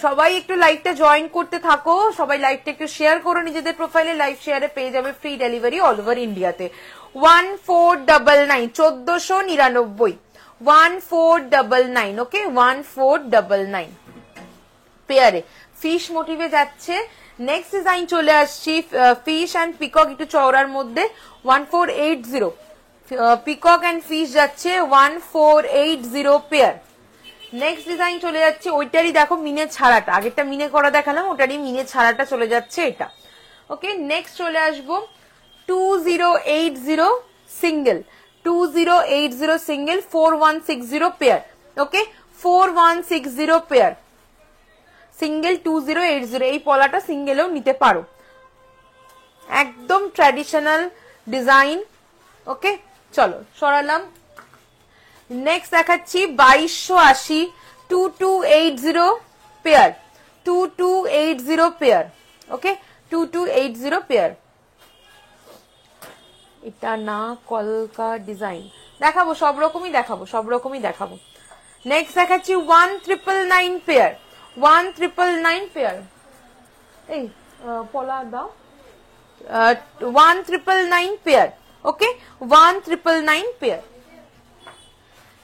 সবাই একটু লাইভটা জয়েন করতে থাকো, সবাই লাইভটা একটু শেয়ার করো নিজেদের প্রোফাইলে, লাইভ শেয়ারে পেয়ে যাবে ফ্রি ডেলিভারি অল ওভার ইন্ডিয়াতে। 1499, 1499, 1499। ওকে, 1499 পেয়ারে, ফিশ মোটিভে যাচ্ছে। নেক্সট ডিজাইন চলে আসছি, ফিশ অ্যান্ড পিকক, একটু চওড়ার মধ্যে 1480, পিকক অ্যান্ড ফিশ যাচ্ছে 1480 পেয়ার। নেক্সট ডিজাইন চলে যাচ্ছে, ওইটারই দেখো মিনে ছাড়াটা, আগেরটা মিনে করা দেখালাম, ওটারই মিনে ছাড়াটা চলে যাচ্ছে এটা। ওকে, নেক্সট চলে আসবো 2080 সিঙ্গেল, 2080 সিঙ্গেল, 4160 পেয়ার। ওকে, 4160 পেয়ার সিঙ্গেল, 2080। এই পলাটা সিঙ্গেলেও নিতে পারো, একদম ট্র্যাডিশনাল ডিজাইন। ওকে, চলো সরালাম। নেক্সট দেখাচ্ছি 2280, 2280 পেয়ার, 2280 পেয়ার। ওকে, 2280 পেয়ার। এটা না কলকা ডিজাইন দেখাবো, সব রকমই দেখাবো, সব রকমই দেখাবো। নেক্সট দেখাচ্ছি 1999 পেয়ার, 1999 পেয়ার। এই পলা দাও, 1999 পেয়ার। ওকে, 1999 পেয়ার।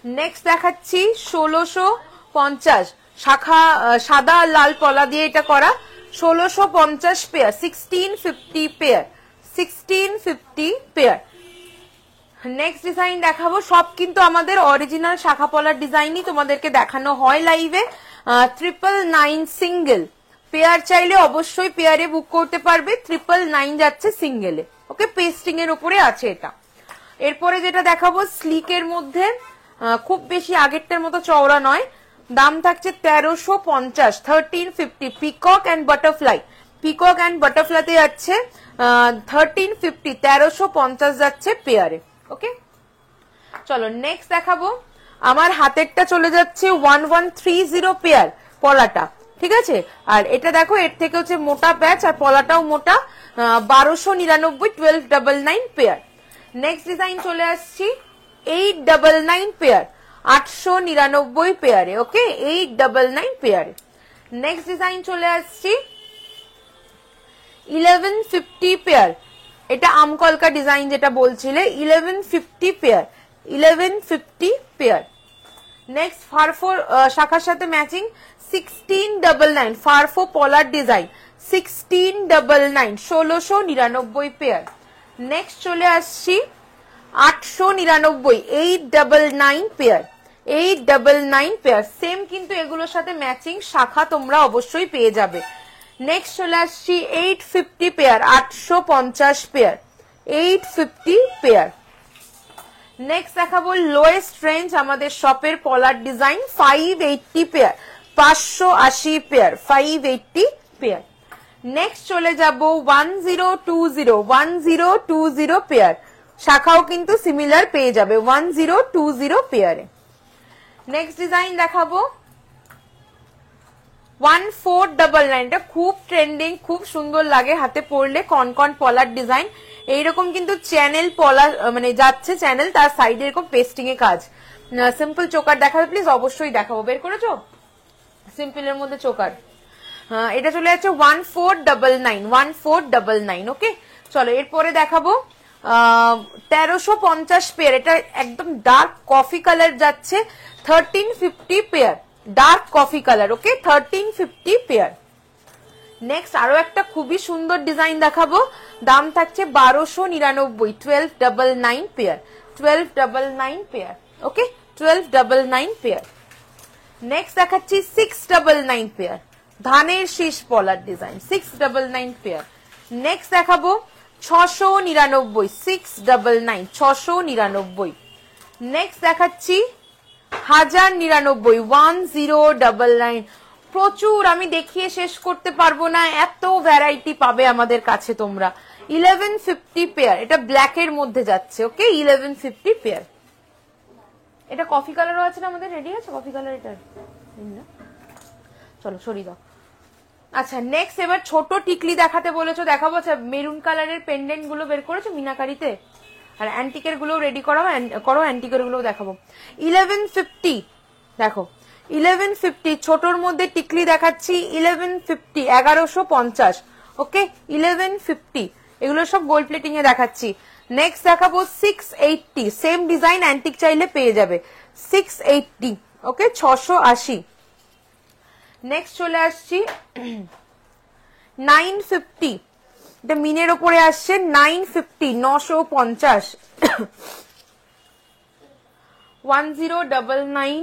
নেক্সট দেখাচ্ছি 1650, শাখা সাদা লাল পলা দিয়ে এটা করা, 1650 pair, 1650 pair, 1650 pair. Next design দেখাবো, সব কিন্তু আমাদের অরিজিনাল শাখা পলার ডিজাইনই তোমাদেরকে দেখানো হয় লাইভে। 999 সিঙ্গেল, পেয়ার চাইলে অবশ্যই পেয়ারে বুক করতে পারবে, 999 যাচ্ছে সিঙ্গেলে। ওকে, পেস্টিং এর উপরে আছে এটা। এরপরে যেটা দেখাবো স্লিকের মধ্যে, খুব বেশি আগেরটার মতো চওড়া নয়, দাম থাকছে 1350, 1350, peacock and butterfly, peacock and বাটারফ্লাইতে যাচ্ছে 1350, 1350 যাচ্ছে পেয়ারে। ওকে, চলো নেক্সট দেখাবো, আমার হাতেরটা চলে যাচ্ছে 1130 পেয়ার পলাটা, ঠিক আছে। আর এটা দেখো, এর থেকে হচ্ছে মোটা প্যাচ আর পলাটাও মোটা, 1299, 1299 পেয়ার। নেক্সট ডিজাইন চলে আসছি 899 পেয়ার, 899 পেয়ারে। ওকে, 899 পেয়ারে। নেক্সট ডিজাইন চলে আসছি 1150 পেয়ার, এটা আমকলকা ডিজাইন যেটা বলছিলে, 1150 পেয়ার, 1150 পেয়ার। নেক্সট ফারফো শাখার সাথে ম্যাচিং 1699, ফারফো পলার ডিজাইন 1699, 1699 পেয়ার। নেক্সট চলে আসছি 899, 899 পেয়ার, 899 পেয়ার। সেম কিন্তু এগুলোর সাথে ম্যাচিং শাখা তোমরা অবশ্যই পেয়ে যাবে। নেক্সট চলে আসছি 850 পেয়ার, 850 পেয়ার, 850 পেয়ার। নেক্সট দেখাবো লোয়েস্ট রেঞ্জ আমাদের শপের পলার design 580 pair, 580 pair, 580 pair. Next চলে যাব 1020, 1020 পেয়ার, শাখাও কিন্তু সিমিলার পেয়ে যাবে 1020 পেয়ারে। নেক্সট ডিজাইন দেখাবো 1499, এটা খুব ট্রেন্ডিং, খুব সুন্দর লাগে হাতে পরলে, কনকন পলার ডিজাইন। এইরকম কিন্তু চ্যানেল পলা মানে যাচ্ছে চ্যানেল, তার সাইডে এরকম পেস্টিং এ কাজ। সিম্পল চোকার দেখাবে প্লিজ, অবশ্যই দেখাবো। বের করেছো সিম্পলের মধ্যে চোকার? এটা চলে যাচ্ছে 1499, 1499। ওকে, চলো এরপরে দেখাবো 1350 পেয়ার, এটা একদম ডার্ক কফি কালার যাচ্ছে, 1350 পেয়ার, ডার্ক কফি কালার। ওকে, 1350 পেয়ার। নেক্সট আরো একটা খুবই সুন্দর ডিজাইন দেখাবো, দাম থাকছে 1299, 1299 পেয়ার, 1299 পেয়ার। ওকে, 1299 পেয়ার। নেক্সট দেখাচ্ছি 699 পেয়ার, ধানের শীষ পলার ডিজাইন, 699 পেয়ার। নেক্সট দেখাবো 699, 699, 699। নেক্সট দেখাচ্ছি 1099, 1099। প্রচুর, আমি দেখিয়ে শেষ করতে পারবো না, এত ভ্যারাইটি পাবে আমাদের কাছে তোমরা। 1150 পেয়ার, এটা ব্ল্যাক এর মধ্যে যাচ্ছে। ওকে, 1150 পেয়ার। এটা কফি কালারও আছে না আমাদের, রেডি আছে কফি কালার, এটা চলো সরিয়ে দাও। আচ্ছা নেক্সট এবার ছোট টিকলি দেখাতে বলেছো, দেখাবো। আচ্ছা মেরুন কালারের পেন্ডেন্ট গুলো বের করেছো মিনাকারিতে, আর অ্যান্টিকের গুলো রেডি করো, অ্যান্টিকের গুলো দেখাবো। 1150 দেখো, 1150 ছোটর মধ্যে টিকলি দেখাচ্ছি, 1150, 1150। ওকে, 1150, এগুলো সব গোল্ড প্লেটিং এ দেখাচ্ছি। নেক্সট দেখাবো 680, সেম ডিজাইন অ্যান্টিক চাইলে পেয়ে যাবে, 680। ওকে, 680। নেক্সট চলে আসছি 950, এটা মিনের ওপরে আসছে, 950, 950। 1099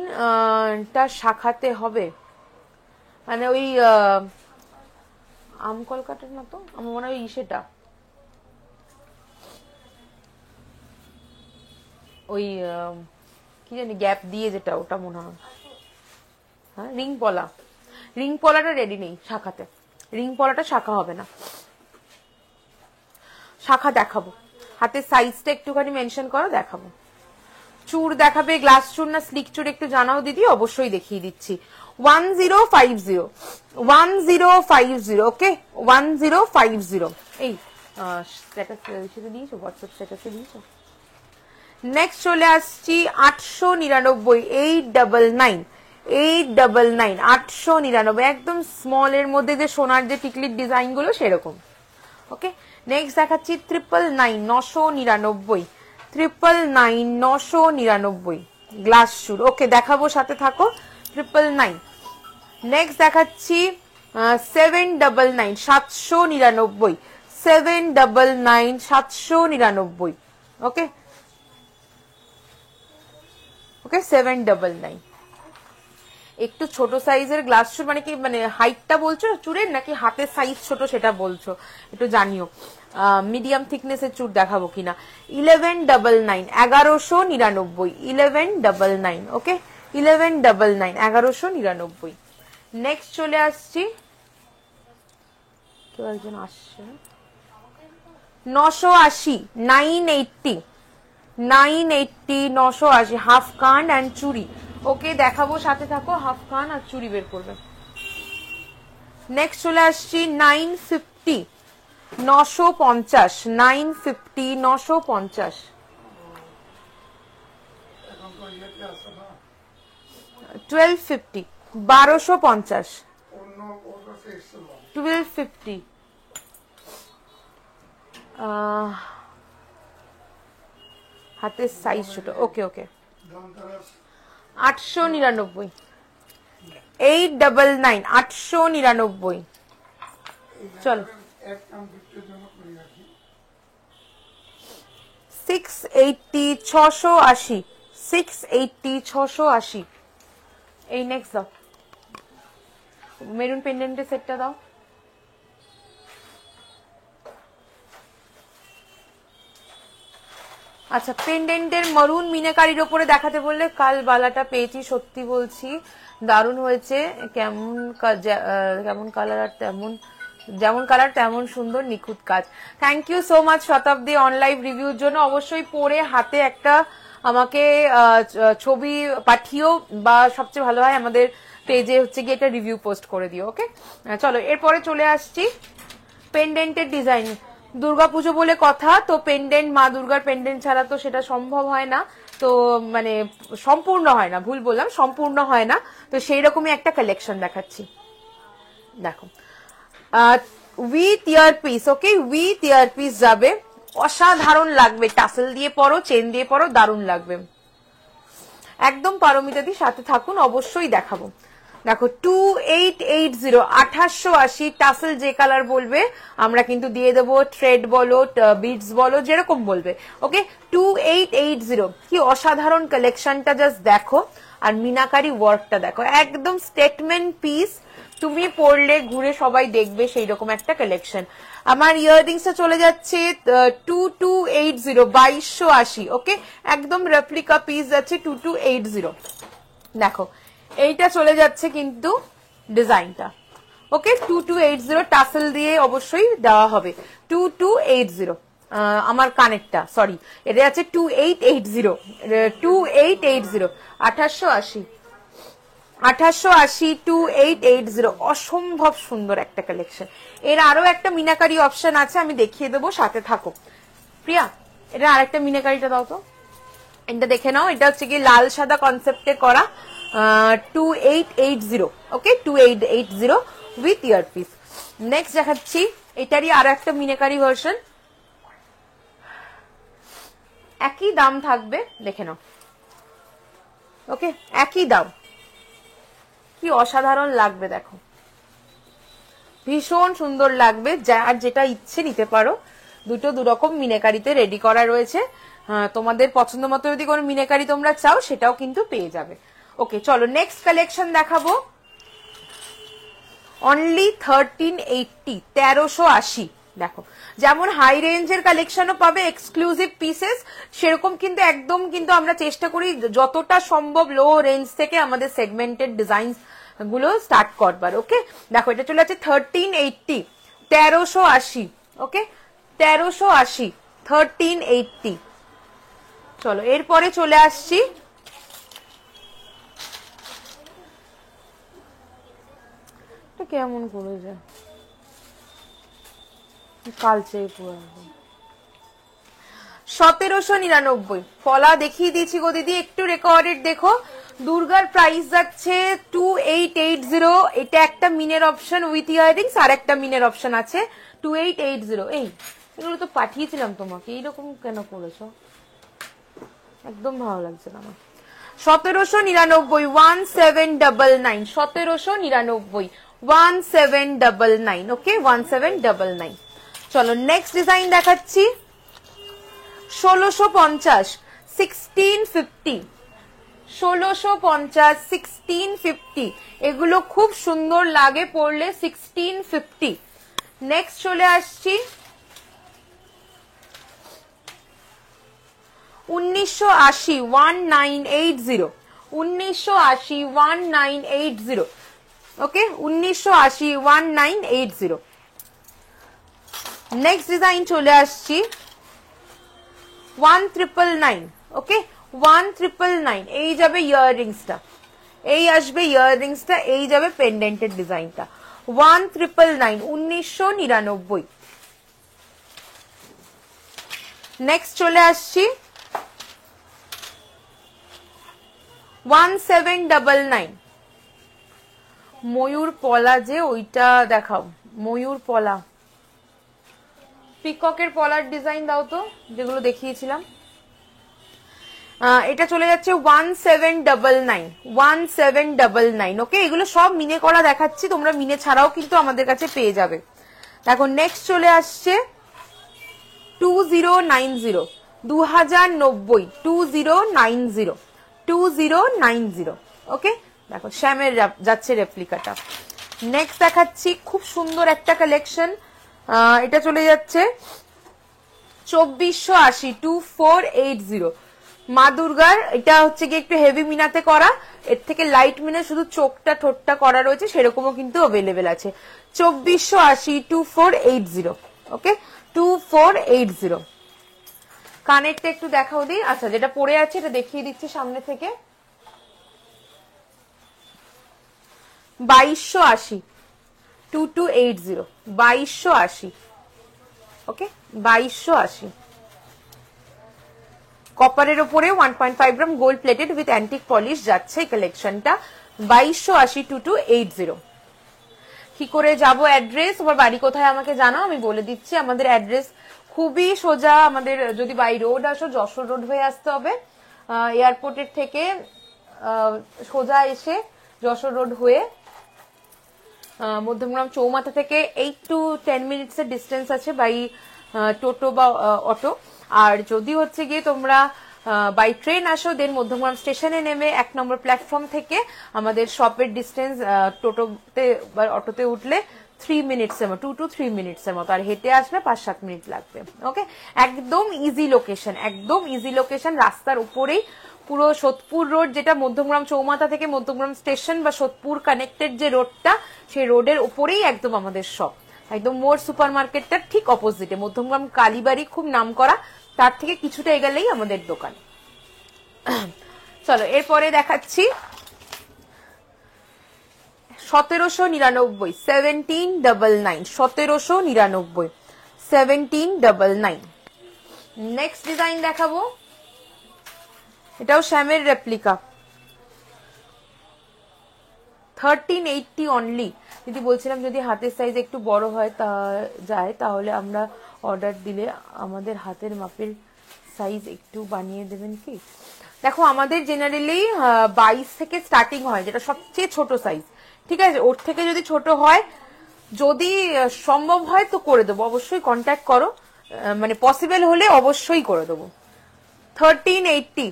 টা শাখাতে হবে, মানে ওই আম কলকাতার না তো, আমার মনে হয় সেটা ওই কি জানি গ্যাপ দিয়ে যেটা, ওটা মনে হয়। হ্যাঁ, রিং পলা, রিং পলাটা রেডি নেই শাখাতে, রিং পলাটা শাখা হবে না। শাখা দেখাবো, হাতের সাইজটা একটুখানি মেনশন করো, দেখাবো। চুর দেখাবে, গ্লাস চুর না স্লিক চুর একটু জানাও দিদি, অবশ্যই দেখিয়ে দিচ্ছি। 1050, 1050। ওকে, 1050। এই স্ট্যাটাসে দিয়েছো, হোয়াটসঅ্যাপ স্ট্যাটাসে দিয়েছো। নেক্সট চলে আসছি 899, 899, 899, 899, একদম স্মল এর মধ্যে যে সোনার যে টিকলির ডিজাইন গুলো সেরকম। ওকে, নেক্সট দেখাচ্ছি 999, 999, 999, 999 গ্লাস শুর। ওকে, দেখাবো, সাথে থাকো, 999। নেক্সট দেখাচ্ছি 799, 799, 799, 799। ওকে, ওকে, 799। একটু ছোট সাইজের গ্লাস চুর, মানে কি, মানে হাইটটা বলছো চুরের নাকি হাতের সাইজ ছোট সেটা বলছো, একটু জানিও। মিডিয়াম থিকনেসের চুর দেখাবো কিনা। 1199, 1199, 1199। ওকে, 1199, 1199। নেক্সট চলে আসছি, কেউ একজন আসছে, 980, 980, 980, 980, হাফ কান অ্যান্ড চুরি। ওকে, দেখাবো, সাথে থাকো, হাফ কান আর চুরি বের করবে। নেক্সট চলে আসছি 950, 950, 950, 950। 1250, 1250, 1250। হাতের সাইজ ছোট। ওকে, ওকে, 899, 899, 899। চলো 680, 680, 680, 680। এই নেক্সট দাও, মেরুন পেন্ডেন্টের সেটটা দাও। আচ্ছা, পেন্ডেন্টের মারুন মিনাকারির ওপরে দেখাতে বললে, কাল বালাটা পেয়েছি, সত্যি বলছি দারুণ হয়েছে। কেমন কেমন কালার আর তেমন, যেমন কালার তেমন সুন্দর, নিখুঁত কাজ। থ্যাংক ইউ সো মাচ শতাব্দী অনলাইভ রিভিউর জন্য। অবশ্যই পরে হাতে একটা আমাকে ছবি পাঠিও, বা সবচেয়ে ভালো হয় আমাদের পেজে হচ্ছে গিয়ে একটা রিভিউ পোস্ট করে দিও। ওকে, চলো এরপরে চলে আসছি পেন্ডেন্টের ডিজাইন। দুর্গাপুজো বলে কথা, তো পেন্ডেন্ট, মা দুর্গার পেন্ডেন্ট ছাড়া তো সেটা সম্ভব হয় না, তো মানে সম্পূর্ণ হয় না, ভুল বললাম, সম্পূর্ণ হয় না। তো সেই রকমই একটা কালেকশন দেখাচ্ছি, দেখো, with earpiece. Okay, with earpiece যাবে, অসাধারণ লাগবে, টাসেল দিয়ে পরো, চেন দিয়ে পরো, দারুণ লাগবে একদম। পারমিতাদি সাথে থাকুন, অবশ্যই দেখাবো। দেখো 2880, 2880 টাসেল যে কালার বলবে আমরা কিন্তু দিয়ে দেবো, থ্রেড বলো বিডস বলো যেরকম বলবে। ওকে 2880, কি অসাধারণ কালেকশনটা, জাস্ট দেখো। আর মিনাকারি ওয়ার্কটা দেখো, একদম স্টেটমেন্ট পিস, তুমি পরলে ঘুরে সবাই দেখবে সেই রকম একটা কালেকশন। আমার ইয়াররিংসটা চলে যাচ্ছে 2280, 2280। ওকে একদম রেপ্লিকা পিস যাচ্ছে 2280। দেখো এইটা চলে যাচ্ছে কিন্তু ডিজাইনটা। ওকে 2280 টাসেল দিয়ে অবশ্যই দেওয়া হবে। 2280 আমার কানেরটা, সরি এটা আছে 2880, 2880, 2880, 2880, 2880, অসম্ভব সুন্দর একটা কালেকশন। এর আরো একটা মিনাকারি অপশন আছে, আমি দেখিয়ে দেবো, সাথে থাকো। প্রিয়া এটা আরেকটা মিনাকারিটা দাও তো, এটা দেখে নাও। এটা হচ্ছে কি লাল সাদা কনসেপ্টে করা 2880। ওকে 2880 উইথ ইয়ারপিস। নেক্সট দেখাচ্ছি, এটারই আর একটা মিনাকারি ভার্সন, একই দাম থাকবে, দেখে নাও। ওকে একই দাম, কি অসাধারণ লাগবে দেখো, ভীষণ সুন্দর লাগবে। যার যেটা ইচ্ছে নিতে পারো, দুটো দুরকম মিনাকারিতে রেডি করা রয়েছে। তোমাদের পছন্দ মতো যদি কোনো মিনাকারি তোমরা চাও সেটাও কিন্তু পেয়ে যাবে। ওকে চলো নেক্সট কালেকশন দেখাবো, অনলি 1380, 1380। দেখো যেমন হাই রেঞ্জের কালেকশনও পাবে, এক্সক্লুসিভ পিসেস, সেরকম কিন্তু একদম কিন্তু আমরা চেষ্টা করি যতটা সম্ভব লো রেঞ্জ থেকে আমাদের সেগমেন্টেড ডিজাইন গুলো স্টার্ট করবার। ওকে দেখো এটা চলে আছে 1380, 1380। ওকে 1380, 1380। চলো এরপরে চলে আসছি কেমন করে যায় কালচে পুরো 1799। ফলা দেখিয়ে দিয়েছি গো দিদি, একটু রেকর্ডেড দেখো। দুর্গার প্রাইস যাচ্ছে 2880। এটা একটা মিনের অপশন উইথ ইয়ারিংস, আর একটা মিনের অপশন আছে 2880। এই এগুলো তো পাঠিয়েছিলাম তোমাকে, এইরকম কেন করেছো, একদম ভালো লাগছে না আমার। 1799, 1799, 1799, 1799। ওকে 1799। চলো নেক্সট ডিজাইন দেখাচ্ছি, 1650, 1650, 1650, 1650। এগুলো খুব সুন্দর লাগে পরলে, 1650। নেক্সট চলে আসছি 1980, 1980, 1980, 1980। ওকে 1980, 1980। নেক্সট ডিজাইন চলে আসছি 1999। ওকে 1999। এই যাবে ইয়াররিংসটা, এই আসবে ইয়াররিংসটা, এই যাবে পেন্ডেন্টের ডিজাইনটা। 1999, 1999। নেক্সট চলে আসছি 1799। ময়ূর পলা যে ওইটা দেখাও, ময়ূর পলা, পিককের পলার ডিজাইন দাও তো, যেগুলো দেখিয়েছিলাম। এটা চলে যাচ্ছে 1799, 1799। ওকে এগুলো সব মিনে করা দেখাচ্ছি, তোমরা মিনে ছাড়াও কিন্তু আমাদের কাছে পেয়ে যাবে। দেখো নেক্সট চলে আসছে 2090, 2090, 2090, 2090। ওকে দেখো শ্যামের যাচ্ছে রেপ্লিকাটা। নেক্সট দেখাচ্ছি খুব সুন্দর একটা কালেকশন, এটা চলে যাচ্ছে 2480, 2480। মা দুর্গার এটা হচ্ছে কি একটু হেভি মিনাতে করা, এর থেকে লাইট মিনে শুধু চোখটা ঠোঁটটা করা রয়েছে, সেরকমও কিন্তু অ্যাভেলেবেল আছে। 2480, 2480। ওকে 2480। কানেরটা একটু দেখাও দিই। আচ্ছা যেটা পরে আছে এটা দেখিয়ে দিচ্ছি সামনে থেকে। 2280, 2280, 2280। ওকে 2280। কপারের উপরে 1.5 gram gold plated with antique polish যাচ্ছে এই কালেকশনটা। 2280, 2280। কি করে যাব, অ্যাড্রেস, তোমার বাড়ি কোথায় আমাকে জানাও, আমি বলে দিচ্ছি। আমাদের অ্যাড্রেস খুবই সোজা, আমাদের যদি বাই রোড আসো যশোর রোড হয়ে আসতে হবে, এয়ারপোর্টের থেকে সোজা এসে যশোর রোড হয়ে মধ্যমগ্রাম চৌমাথা থেকে 8 to 10 মিনিটস এর ডিস্টেন্স আছে বাই টোটো বা অটো। আর যদি হচ্ছে গিয়ে তোমরা বাই ট্রেন আসো দেন মধ্যমগ্রাম স্টেশনে নেমে 1 নম্বর প্ল্যাটফর্ম থেকে আমাদের শপের ডিস্টেন্স টোটোতে বা অটোতে উঠলে 3 মিনিটস এর মতো, 2 to 3 মিনিটস এর মতো, আর হেঁটে আসলে 5-7 মিনিট লাগবে। ওকে, একদম ইজি লোকেশন, একদম ইজি লোকেশন, রাস্তার উপরেই পুরো সোদপুর রোড, যেটা মধ্যমগ্রাম চৌমাথা থেকে মধ্যমগ্রাম স্টেশন বা সোদপুর কানেক্টেড যে রোডটা, সেই রোডের উপরেই একদম আমাদের শপ, একদম মোর সুপার মার্কেটটার ঠিক অপোজিটে। মধ্যমগ্রাম কালীবাড়ি খুব নাম করা, তার থেকে কিছুটা এগোলেই আমাদের দোকান। চলো এরপরে দেখাচ্ছি 1799, 1799, 1799, 1799। নেক্সট ডিজাইন দেখাবো, এটাও শ্যামের রেপ্লিকা, 1380 অনলি। যদি বলছিলাম যদি হাতের সাইজ একটু বড় হয় যায় তাহলে আমরা অর্ডার দিলে আমাদের হাতের মাপের সাইজ একটু বানিয়ে দেবেন কি? দেখো আমাদের জেনারেলি 22 থেকে স্টার্টিং হয়, যেটা সবচেয়ে ছোট সাইজ, ঠিক আছে? ওর থেকে যদি ছোট হয়, যদি সম্ভব হয় তো করে দেবো, অবশ্যই কন্ট্যাক্ট করো, মানে পসিবল হলে অবশ্যই করে দেবো। 1380,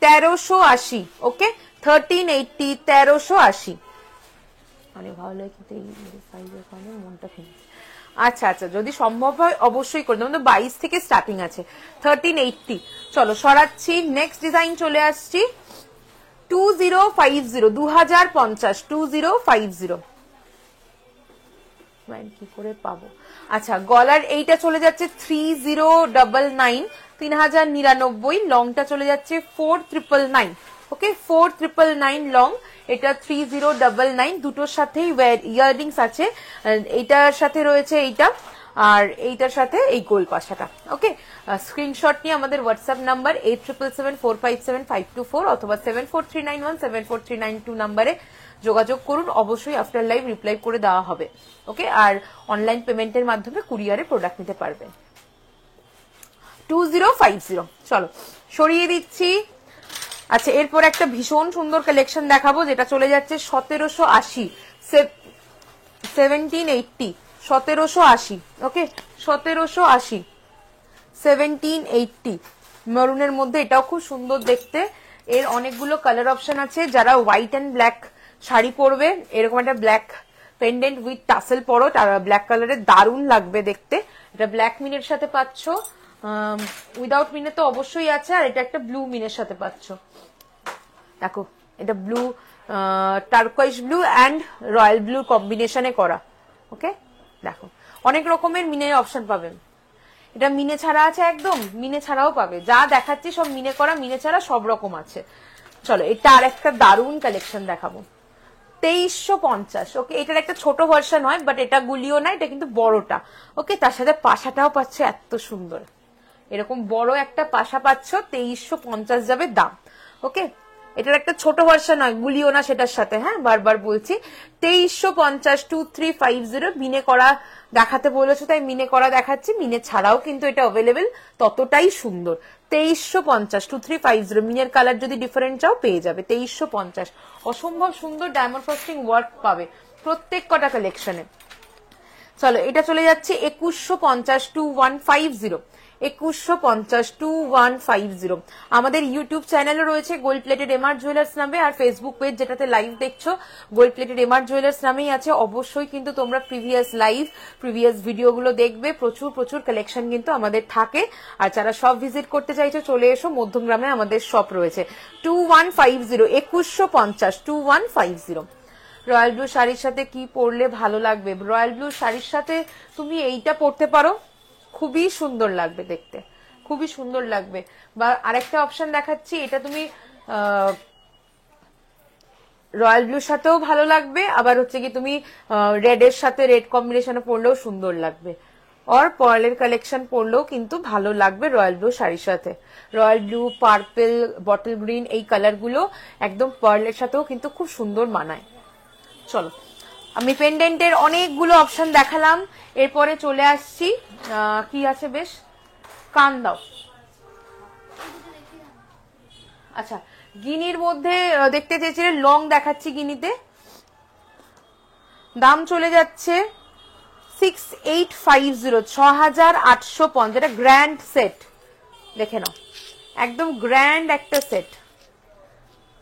1380, ওকে, 1380, 1380। অনেক ভালো লাগে কিন্তু এই সাইজের কারণে মনটা ভেঙে। আচ্ছা আচ্ছা, যদি সম্ভব হয় অবশ্যই করে দেবো, 22 থেকে স্টার্টিং আছে, 1380। চলো সরাচ্ছি, নেক্সট ডিজাইন চলে আসছি 2050, 2050, 2050। কি করে পাবো? আচ্ছা, গলার এইটা চলে যাচ্ছে 3099, 3099, লংটা চলে যাচ্ছে 4999, ওকে, 4999 লং, এটা 3099, দুটোর সাথেই ইয়াররিংস আছে, এইটার সাথে রয়েছে এইটা, আর এইটার সাথে এই গোল পাশাটা। ওকে, স্ক্রিনশট নিয়ে আমাদের হোয়াটসঅ্যাপ নাম্বার 8774574524 অথবা 74391 74392 নাম্বারে যোগাযোগ করুন, অবশ্যই আফটার লাইভ রিপ্লাই করে দেওয়া হবে। ওকে, আর অনলাইন পেমেন্টের মাধ্যমে কুরিয়ারে প্রোডাক্ট নিতে পারবেন। 2050, চলো সরিয়ে দিচ্ছি। আচ্ছা, এরপর একটা ভীষণ সুন্দর কালেকশন দেখাবো, যেটা চলে যাচ্ছে 1780, 1780, 1780, ওকে, 1780, 1780 মেরুনের মধ্যে, এটাও খুব সুন্দর দেখতে। এর অনেকগুলো কালার অপশন আছে, যারা হোয়াইট এন্ড ব্ল্যাক শাড়ি পরবে, এরকম একটা ব্ল্যাক পেন্ডেন্ট উইথ টাসেল পরো, ব্ল্যাক কালারের দারুণ লাগবে দেখতে। এটা ব্ল্যাক মিনের সাথে পাচ্ছ, উইদাউট মিনে তো অবশ্যই আছে, আর এটা একটা ব্লু মিনের সাথে পাচ্ছ। দেখো, এটা blue, turquoise blue and royal blue কম্বিনেশনে করা। ওকে, দেখো অনেক রকমের মিনের অপশন পাবেন। এটা মিনে ছাড়া আছে, একদম মিনে ছাড়াও পাবে, যা দেখাচ্ছি সব মিনে করা, মিনে ছাড়া সব রকম আছে। চলো এটা আর একটা দারুণ কালেকশন দেখাবো, 2350, ওকে, এটার একটা ছোট ভার্সন হয়, বাট এটা গুলিও না, এটা কিন্তু বড়টা। ওকে, তার সাথে পাশাটাও পাচ্ছ এত সুন্দর, এরকম বড় একটা পাশা পাচ্ছ, 2350 যাবে দাম। ওকে, এটার একটা ছোট ভার্সন হয়, গুলিও না সেটার সাথে, হ্যাঁ বারবার বলছি, 2350, 2350। মিনে করা দেখাতে বলেছো তাই মিনে করা দেখাচ্ছি, মিনে ছাড়াও কিন্তু এটা অ্যাভেলেবেল, ততটাই সুন্দর। 2350, 2350, মিনের কালার যদি ডিফারেন্ট চাও পেয়ে যাবে 2350। অসম্ভব সুন্দর ডায়মন্ড ফ্রস্টিং ওয়ার্ক পাবে প্রত্যেক কটা কালেকশনে। চলো এটা চলে যাচ্ছে 2150, 2150, 2150, 2150। আমাদের ইউটিউব চ্যানেলও রয়েছে গোল্ড প্লেটেড এমআর জুয়েলার্স নামে, আর ফেসবুক পেজ যেটাতে লাইভ দেখছো গোল্ড প্লেটেড এমআর জুয়েলার্স নামেই আছে। অবশ্যই কিন্তু তোমরা প্রিভিয়াস লাইভ, প্রিভিয়াস ভিডিওগুলো দেখবে, প্রচুর প্রচুর কালেকশন কিন্তু আমাদের থাকে। আর যারা সব ভিজিট করতে চাইছো চলে এসো, মধ্যমগ্রামে আমাদের শপ রয়েছে। 2150, 2150, 2150। রয়্যাল ব্লু শাড়ির সাথে কি পরলে ভালো লাগবে? রয়্যাল ব্লু শাড়ির সাথে তুমি এইটা পরতে পারো, খুবই সুন্দর লাগবে দেখতে, খুবই সুন্দর লাগবে। বা আরেকটা অপশন দেখাচ্ছি, এটা তুমি রয়্যাল ব্লুর সাথেও ভালো লাগবে, আবার হচ্ছে কি তুমি রেড এর সাথে রেড কম্বিনেশনে পরলেও সুন্দর লাগবে, আর পার্লের কালেকশন পরলেও কিন্তু ভালো লাগবে রয়্যাল ব্লু শাড়ির সাথে। Royal blue, purple, bottle green, এই কালারগুলো একদম পার্লের সাথেও কিন্তু খুব সুন্দর মানায়। চলো, আমি পেন্ডেন্টের অনেকগুলো অপশন দেখালাম, এরপরে চলে আসছি কি আছে বেশ কান দাও। আচ্ছা, গিনির মধ্যে দেখতে চেয়েছিলে লং, দেখাচ্ছি গিনিতে। দাম চলে যাচ্ছে 6850, 6850। এটা গ্র্যান্ড সেট, দেখে নাও, একদম গ্র্যান্ড একটা সেট।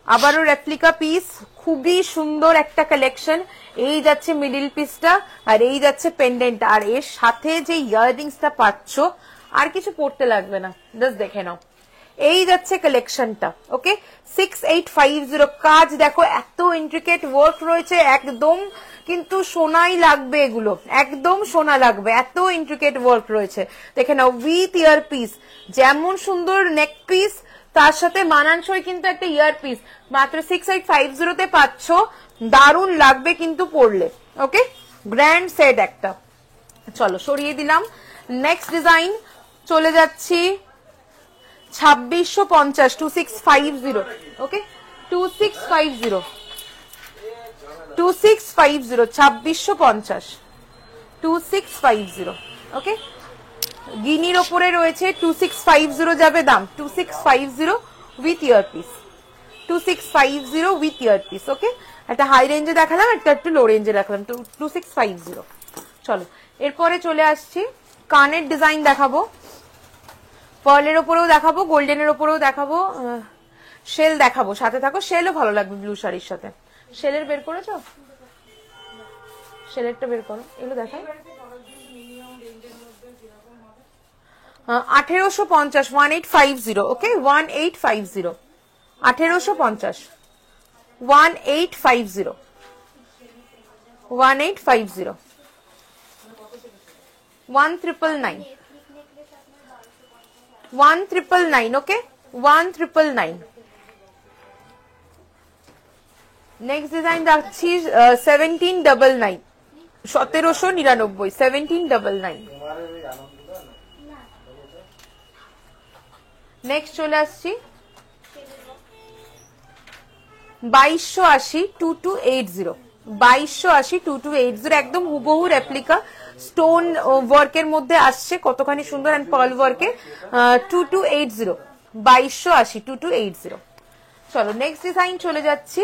আবারও রেপ্লিকা পিস, খুবই সুন্দর একটা কালেকশন। এই যাচ্ছে মিডিল পিসটা, আর এই যাচ্ছে পেন্ডেন্ট, আর এর সাথে যে ইয়াররিংসটা পাচ্ছ, আর কিছু পড়তে লাগবে না, জাস্ট দেখে নাও। এই যাচ্ছে কালেকশনটা। ওকে, 6850। কাজ দেখো, এত ইন্ট্রিকেট ওয়ার্ক রয়েছে, একদম কিন্তু সোনাই লাগবে, এগুলো একদম সোনা লাগবে, এত ইন্ট্রিকেট ওয়ার্ক রয়েছে। দেখে নাও, উইথ ইয়ার পিস, যেমন সুন্দর নেক পিস, তার সাথে মানানসই কিন্তু একটা ইয়ার পিস। মাত্র 6850 পাচ্ছ, দারুণ লাগবে কিন্তু পরলে। ওকে, গ্র্যান্ড সেট একটা। চলো সরিয়ে দিলাম। নেক্সট ডিজাইন চলে যাচ্ছি 2650, 2650। ওকে, 2650, 2650, 2650, 2650। ওকে, গিনির ওপরে রয়েছে 2650 যাবে দাম, 2650 with ear piece, 2650 with ear piece. Okay, একটা হাই রেঞ্জে দেখালাম, একটা একটু লো রেঞ্জে দেখালাম, 2650। চলো এরপরে চলে আসছি, কানের ডিজাইন দেখাবো, পার্লের ওপরেও দেখাবো, গোল্ডেনের ওপরেও দেখাবো, শেল দেখাবো, সাথে থাকো। শেলও ভালো লাগবে ব্লু শাড়ির সাথে। শেলের বের করেছো? শেলেরটা বের করো, এগুলো দেখাই। 1850, 1850। ওকে, 1850, 1850, 1850, 1850, 1999, 1999। ওকে, 1999। নেক্সট ডিজাইন রাখছি 1799, 1799, 1799। নেক্সট চলে আসছি 2280, 2280, 2280, 2280। একদম হুবহু রেপ্লিকা, স্টোন ওয়ার্কের মধ্যে আসছে, কতখানি সুন্দর, এন্ড পার্ল ওয়ার্কে। 2280, 2280, 2280। চলো নেক্সট ডিজাইন চলে যাচ্ছি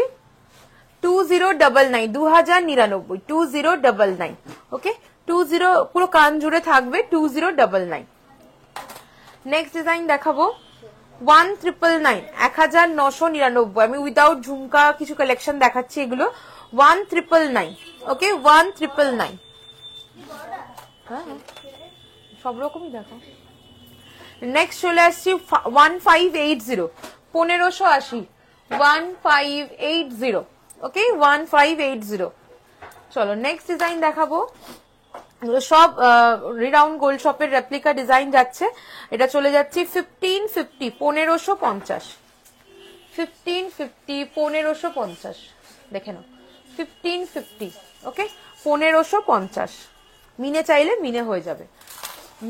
2099, 2099, 2099। ওকে, 20 পুরো কান জুড়ে থাকবে, 2099। নেক্সট ডিজাইন দেখাবো 1999, 1999। আমি উইদাউট ঝুমকা কিছু কালেকশন দেখাচ্ছি, এগুলো 1999। ওকে, 1999। হ্যাঁ, সব রকমই দেখো। নেক্সট চলে আসছি 1580, 1580, 1580। ওকে, 1580। চলো নেক্সট ডিজাইন দেখাবো, সব রিরাউন্ড গোল্ড শপের রেপ্লিকা ডিজাইন যাচ্ছে। এটা চলে যাচ্ছে 1550, 1550, 1550, 1550। দেখে নাও, 1550। ওকে, 1550। মিনে চাইলে মিনে হয়ে যাবে।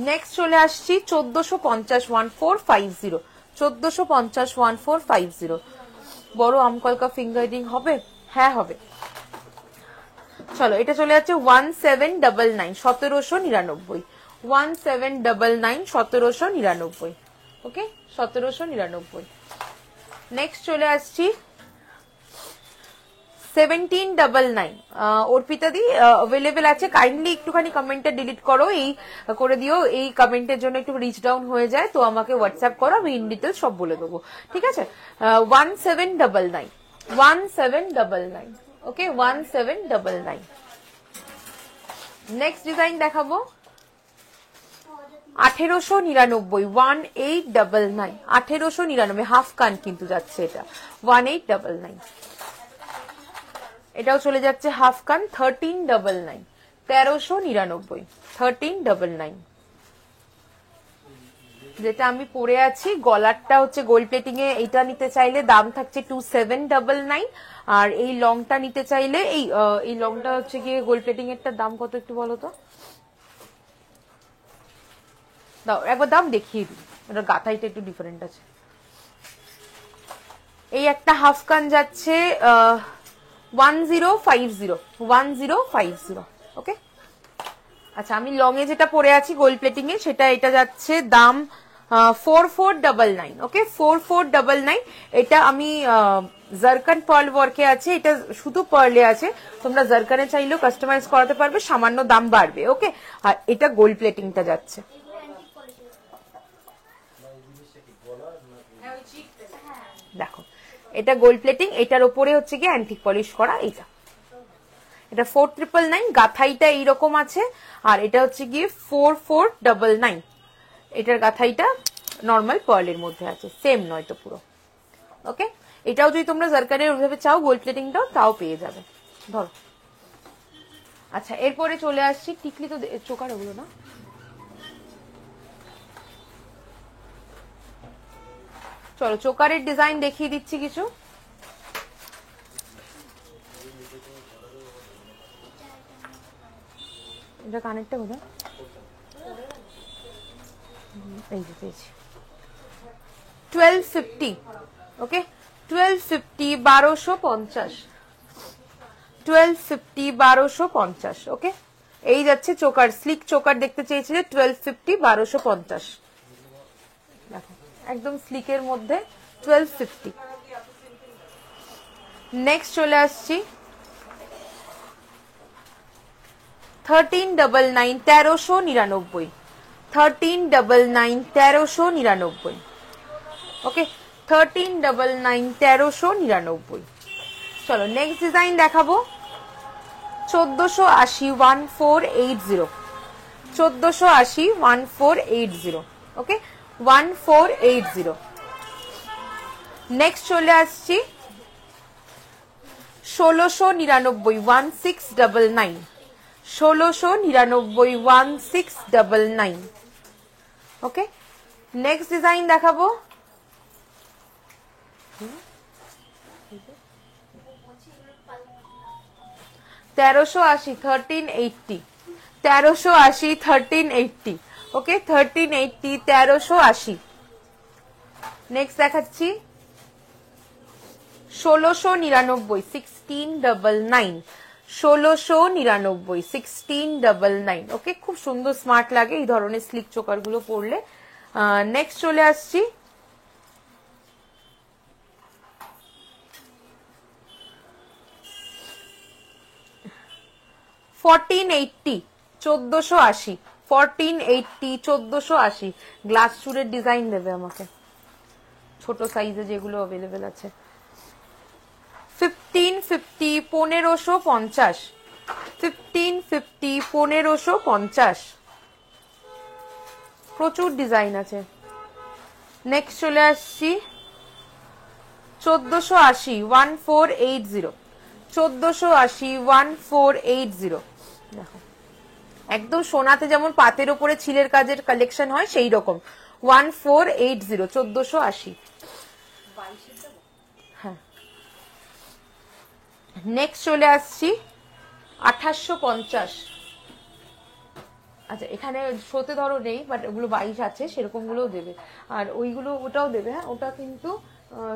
নেক্সট চলে আসছি 1450, 1450, 1450, 1450। বড় আমকলকা ফিঙ্গারিং হবে? হ্যাঁ হবে। চলো এটা চলে যাচ্ছে 1799, 1799, 1799, 1799। ওকে, 1799। নেক্সট চলে আসছি 1799। অর্পিতা দি অ্যাভেলেবেল আছে, কাইন্ডলি একটুখানি কমেন্টটা ডিলিট করো, এই করে দিও, এই কমেন্টের জন্য একটু রিচ ডাউন হয়ে যায়, তো আমাকে হোয়াটসঅ্যাপ করো, আমি ইন ডিটেলস সব বলে দেবো, ঠিক আছে? 1799, 1799। ওকে, 1799। নেক্সট ডিজাইন দেখাবো 1899, 1899, 1899। হাফ কান কিন্তু যাচ্ছে এটা, 1899। এটাও চলে যাচ্ছে হাফ কান, 1399, 1399, 1399। যেটা আমি পরে আছি, গলারটা হচ্ছে গোল্ড প্লেটিং এ, এটা নিতে চাইলে দাম থাকছে 2799। আর এই লংটা নিতে চাইলে, এই লংটা হচ্ছে গিয়ে গোল্ড প্লেটিং এরটার দাম কত একটু বলো তো, দাও একবার দাম দেখিয়ে দিই, এটা গাথাইটা একটু ডিফারেন্ট আছে। এই একটা হাফ কান যাচ্ছে 1050, 1050। ওকে, আচ্ছা আমি লং এ যেটা পরে আছি গোল্ড প্লেটিং এ, সেটা এটা যাচ্ছে দাম 4499, ওকে 4499। এটা আমি জারকান পার্ল ওয়ার্কে আছে, এটা শুধু পার্লে আছে, তোমরা জারকানে চাইলেও কাস্টমাইজ করাতে পারবে, সামান্য দাম বাড়বে, ওকে। আর এটা গোল্ড প্লেটিংটা যাচ্ছে, দেখো এটা গোল্ড প্লেটিং, এটার উপরে হচ্ছে গিয়ে অ্যান্টিক পলিশ করা। এটা 4999, গাথাইটা এইরকম আছে, আর এটা হচ্ছে গিয়ে 4499। এটার গাথাইটা নর্মাল পার্লের মধ্যে আছে, সেম নয় তো পুরো, ওকে। এটাও যদি তোমরা জারকানের ওইভাবে চাও গোল্ড প্লেটিংটাও, তাও পেয়ে যাবে, ধরো। আচ্ছা, এরপরে চলে আসছি টিকলি, তো চোকার ওগুলো না, চলো চোকারের ডিজাইন দেখিয়ে দিচ্ছি কিছু। এটা কানেরটা কোথায়, এই যে পেয়েছি, 1250, ওকে 1250, 1250, 1250, 1250, ওকে। এই যাচ্ছে চোকার, স্লিক চোকার দেখতে চেয়েছিলে, 1250, 1250, দেখো একদম স্লিকের মধ্যে 1250। নেক্সট চলে আসছি 1399, 1399, 1399, 1399, ওকে 1399, 1399। চলো নেক্সট ডিজাইন দেখাবো, 1480, 1480, 1480, 1480, ওকে 1480। নেক্সট চলে আসছি 1699, 1699, 1699, 1699, ওকে। নেক্সট ডিজাইন দেখাবো 1380, 1380, 1380, 1380, ওকে 1380, 1380। নেক্সট দেখাচ্ছি 1699, 1699, 1699, 1699, ওকে। খুব সুন্দর স্মার্ট লাগে এই ধরনের স্লিক চোকার গুলো পরলে। নেক্সট চলে আসছি 1480, 1480, 1480, 1480। গ্লাস চুরের ডিজাইন দেবে আমাকে, ছোট সাইজে যেগুলো অ্যাভেলেবেল আছে। 1550, 1550, 1550, 1550, প্রচুর ডিজাইন আছে। নেক্সট চলে আসছি 1480, 1480, 1480, 1480, দেখো একদম সোনাতে যেমন পাতের ওপরে ছিলের কাজের কালেকশন হয় সেই রকম, 1480, 1480। হ্যাঁ, নেক্সট চলে আসছি 2850। আচ্ছা, এখানে শোতে ধরো নেই, বাট ওগুলো 22 আছে, সেরকম গুলোও দেবে, আর ওইগুলো ওটাও দেবে। হ্যাঁ, ওটা কিন্তু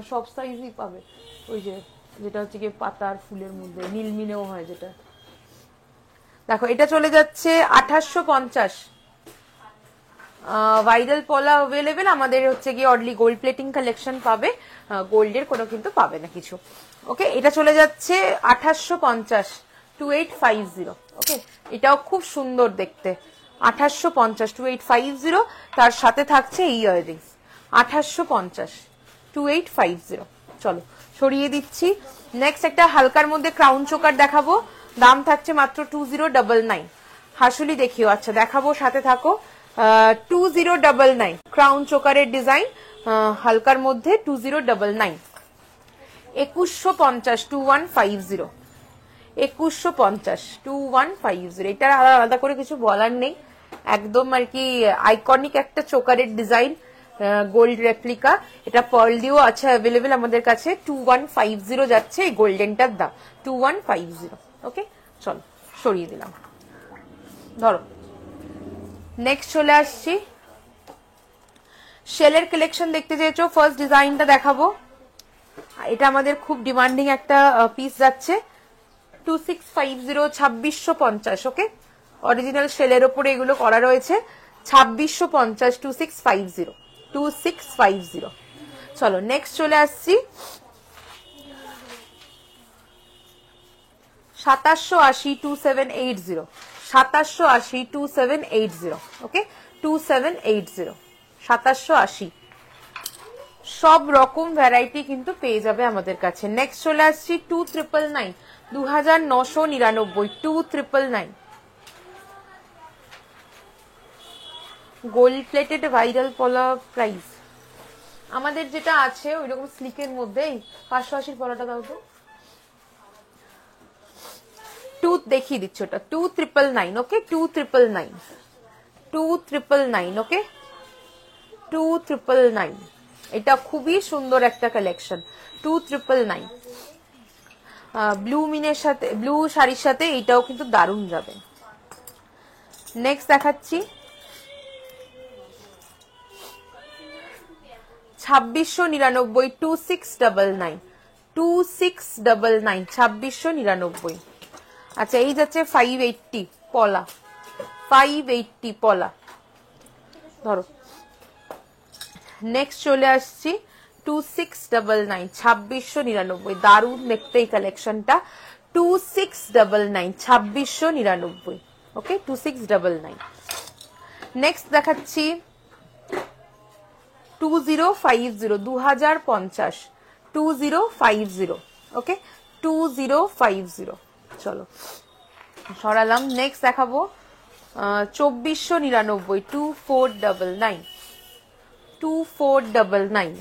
সব সাইজই পাবে, ওই যে যেটা হচ্ছে কি পাতার ফুলের মধ্যে নীলমিনেও হয় যেটা। দেখো এটা চলে যাচ্ছে 2850। ভাইরাল পলা অ্যাভেলেবেল, আমাদের হচ্ছে গিয়ে অনলি গোল্ড প্লেটিং কালেকশন পাবে, গোল্ডের কোনো কিন্তু পাবে না কিছু, ওকে। এটা চলে যাচ্ছে 2850, 2850, ওকে। এটাও খুব সুন্দর দেখতে, 2850, 2850। তার সাথে থাকছে এই ইয়াররিংস, 2850, 2850। চলো সরিয়ে দিচ্ছি। নেক্সট একটা হালকার মধ্যে ক্রাউন চোকার দেখাবো, দাম থাকছে মাত্র 2099। হাসুলি দেখিও, আচ্ছা দেখাবো, সাথে থাকো। 2099 ক্রাউন চোকারের ডিজাইন, হালকার মধ্যে 2099। 2150, 2150, 2150, 2150। এটা আলাদা করে কিছু বলার নেই, একদম আর কি আইকনিক একটা চোকারের ডিজাইন, গোল্ড রেপ্লিকা। এটা পার্ল দিয়েও আছে অ্যাভেলেবেল আমাদের কাছে। 2150 যাচ্ছে এই গোল্ডেনটার দাম, 2150, ওকে। চলো সরিয়ে দিলাম, ধরো। নেক্সট চলে আসছি, শেলের কালেকশন দেখতে চেয়েছো, ফার্স্ট ডিজাইনটা দেখাবো। এটা আমাদের খুব ডিমান্ডিং একটা পিস যাচ্ছে, 2650, 2650, ওকে। অরিজিনাল শেলের ওপরে এগুলো করা রয়েছে, 2650, 2650, 2650। চলো নেক্সট চলে আসছি 2780 2780, 2780 2780, ওকে 2780, 2780। সব রকম ভ্যারাইটি কিন্তু পেয়ে যাবে আমাদের কাছে। নেক্সট চলে আসছি 2999, 2999, 2999। গোল্ড প্লেটেড ভাইরাল পলা প্রাইস আমাদের যেটা আছে ওইরকম স্লিকের মধ্যে 580 পলাটা দাও তো। দেখিয়ে দিচ্ছ ওটা 2999, ওকে 2999, 2999, ওকে 2999। এটা খুবই সুন্দর একটা কালেকশন 2999। ব্লু মিনের সাথে, ব্লু শাড়ির সাথে এটাও কিন্তু দারুণ যাবে। নেক্সট দেখাচ্ছি 2699, 2699, 2699, 2699। আচ্ছা এই যাচ্ছে 580 পলা, 580 পলা ধরো। নেক্সট চলে আসছি 2699, 2699, দারুণ দেখতে এই কালেকশনটা 2699, 2699, ওকে 2699। নেক্সট দেখাচ্ছি 2050, 2050, 2050, ওকে 2050। চলো সরালাম। নেক্সট দেখাবো 2499, 2499, 2499,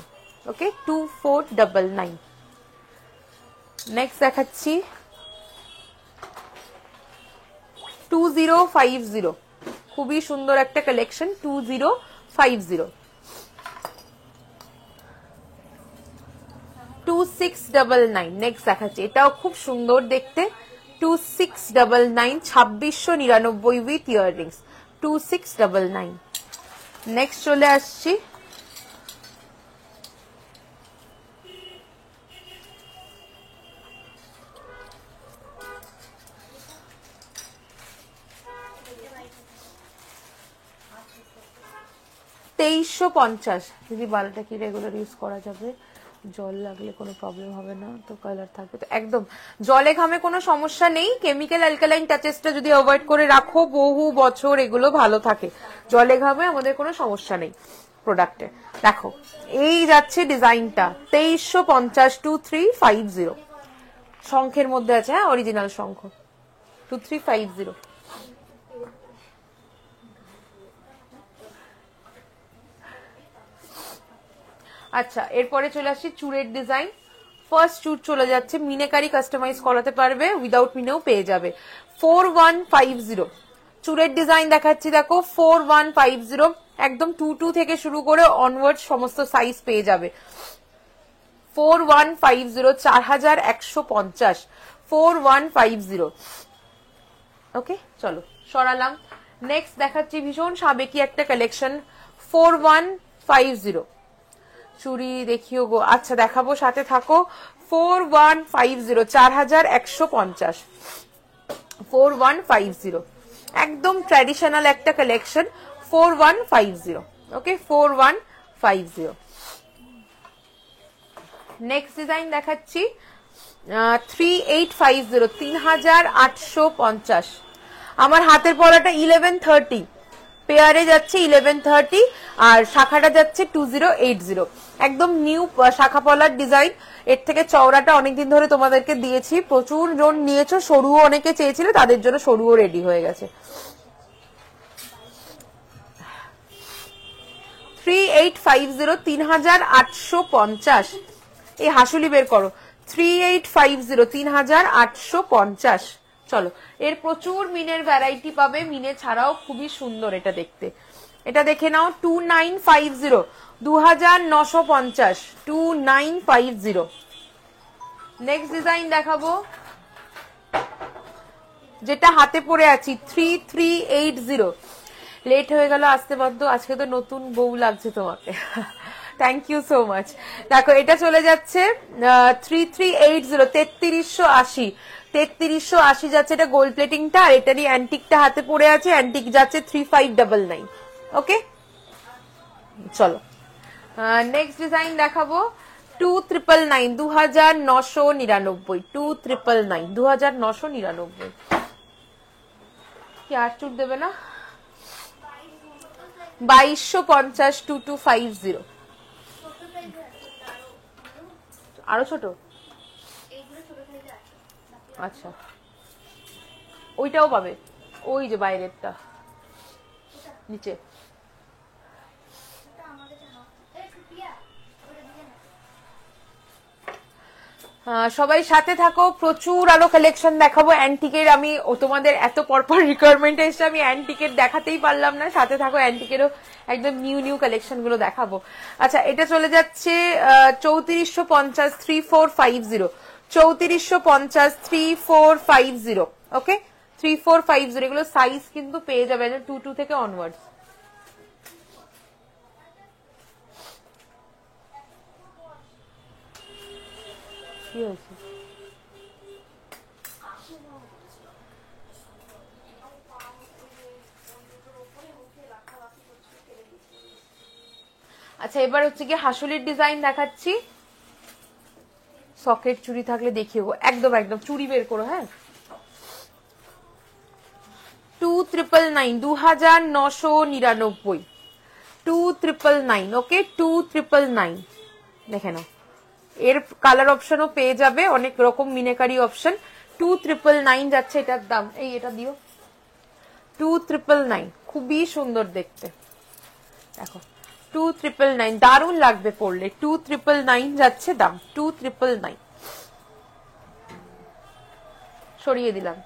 ওকে 2499। নেক্সট দেখাচ্ছি 2050, খুবই সুন্দর একটা কালেকশন 2050। 2699। নেক্সট দেখাচ্ছি, এটাও খুব সুন্দর দেখতে 2699, 2699 উইথ ইয়াররিংস 2699। নেক্সট চলে আসছি 2350। দিদি বালটা কি রেগুলার ইউজ করা যাবে? জল লাগলে কোনো প্রবলেম হবে না তো? কালার থাকবে তো? একদম জলে ঘামে কোনো সমস্যা নেই। কেমিক্যাল অ্যালকালাইন টাচেসটা যদি অ্যাভয়েড করে রাখো বহু বছর এগুলো ভালো থাকে। জলে ঘামে আমাদের কোনো সমস্যা নেই প্রোডাক্টে। দেখো এই যাচ্ছে ডিজাইনটা 2350, 2350, শঙ্খের মধ্যে আছে, হ্যাঁ অরিজিনাল শঙ্খ 2350। আচ্ছা এরপরে চলে আসছি চুড়ের ডিজাইন। ফার্স্ট চুড় চলে যাচ্ছে, মিনেকারি কাস্টমাইজ করাতে পারবে, উইদাউট মিনেও পেয়ে যাবে 4150। চুড়ের ডিজাইন দেখাচ্ছি দেখো 4150, একদম 22 থেকে শুরু করে অনওয়ার্ড সমস্ত সাইজ পেয়ে যাবে 4150, 4150, 4150, ওকে চলো সরালাম। নেক্সট দেখাচ্ছি ভীষণ সাবেকি একটা কালেকশন 4150। চুড়ি দেখিও গো, আচ্ছা দেখাবো সাথে থাকো 4150, 4150, 4150, একদম ট্র্যাডিশনাল একটা কালেকশন 4150, ওকে 4150। নেক্সট ডিজাইন দেখাচ্ছি 3850, 3850। আমার হাতের পলাটা 1130, পেয়ারে যাচ্ছে 1130 আর শাখাটা যাচ্ছে 2080, একদম নিউ শাখা পলার ডিজাইন। এর থেকে চওড়াটা অনেকদিন ধরে তোমাদেরকে দিয়েছি, প্রচুর জন নিয়েছো, সরুও অনেকে চেয়েছিল, তাদের জন্য সরুও রেডি হয়ে গেছে। 3850, 3850, এই হাসুলি বের করো 3850, 3850। চলো এর প্রচুর মিনের ভ্যারাইটি পাবে, মিনে ছাড়াও খুবই সুন্দর এটা দেখতে। এটা দেখে নাও 2950, 2950, 2950। নেক্সট ডিজাইন দেখাবো যেটা হাতে পড়ে আছি 3380। লেট হয়ে গেল আসতে বাধ্য, আজকে তো নতুন বউ লাগছে তোমাকে, থ্যাংক ইউ সো মাচ। দেখো এটা চলে যাচ্ছে 3380, 3380, 3380 যাচ্ছে, এটা গোল্ড প্লেটিংটা, আর এটারই অ্যান্টিকটা হাতে পড়ে আছে, অ্যান্টিক যাচ্ছে 3599, ওকে চলো। নেক্সট ডিজাইন দেখাবো 2999, 2999, 2999, 2999। কি আর চুট দেবে না? 2250, 2250। আরো ছোট? আচ্ছা, ওইটাও পাবে, ওই যে বাইরেরটা নিচে। সবাই সাথে থাকো, প্রচুর আরো কালেকশন দেখাবো অ্যান্টিকের। আমি তোমাদের এত পরপর রিকোয়ারমেন্ট এসে আমি অ্যান্টিকের দেখাতেই পারলাম না, সাথে থাকো, অ্যান্টিকেরও একদম নিউ নিউ কালেকশন গুলো দেখাবো। আচ্ছা, এটা চলে যাচ্ছে 3450, 3450, 3450, 3450। ওকে, 3450 এগুলো সাইজ কিন্তু পেয়ে যাবে 22 থেকে অনওয়ার্ডস। কি হয়েছে? আচ্ছা, এবার হচ্ছে কি হাসুলির ডিজাইন দেখাচ্ছি। সকেট চুড়ি থাকলে দেখিও, একদম একদম চুড়ি বের করো। হ্যাঁ, 2999, 2999, 2999। ওকে, 2999 দেখে নাও। এর কালার অপশনও পেয়ে যাবে, অনেক রকম মিনাকারি অপশন। 2999 যাচ্ছে এটার দাম। এই এটা দিও, 2999, খুবই সুন্দর দেখতে। দেখো 2999, দারুণ লাগবে পরলে। 2999 যাচ্ছে দাম, 2999। সরিয়ে দিলাম,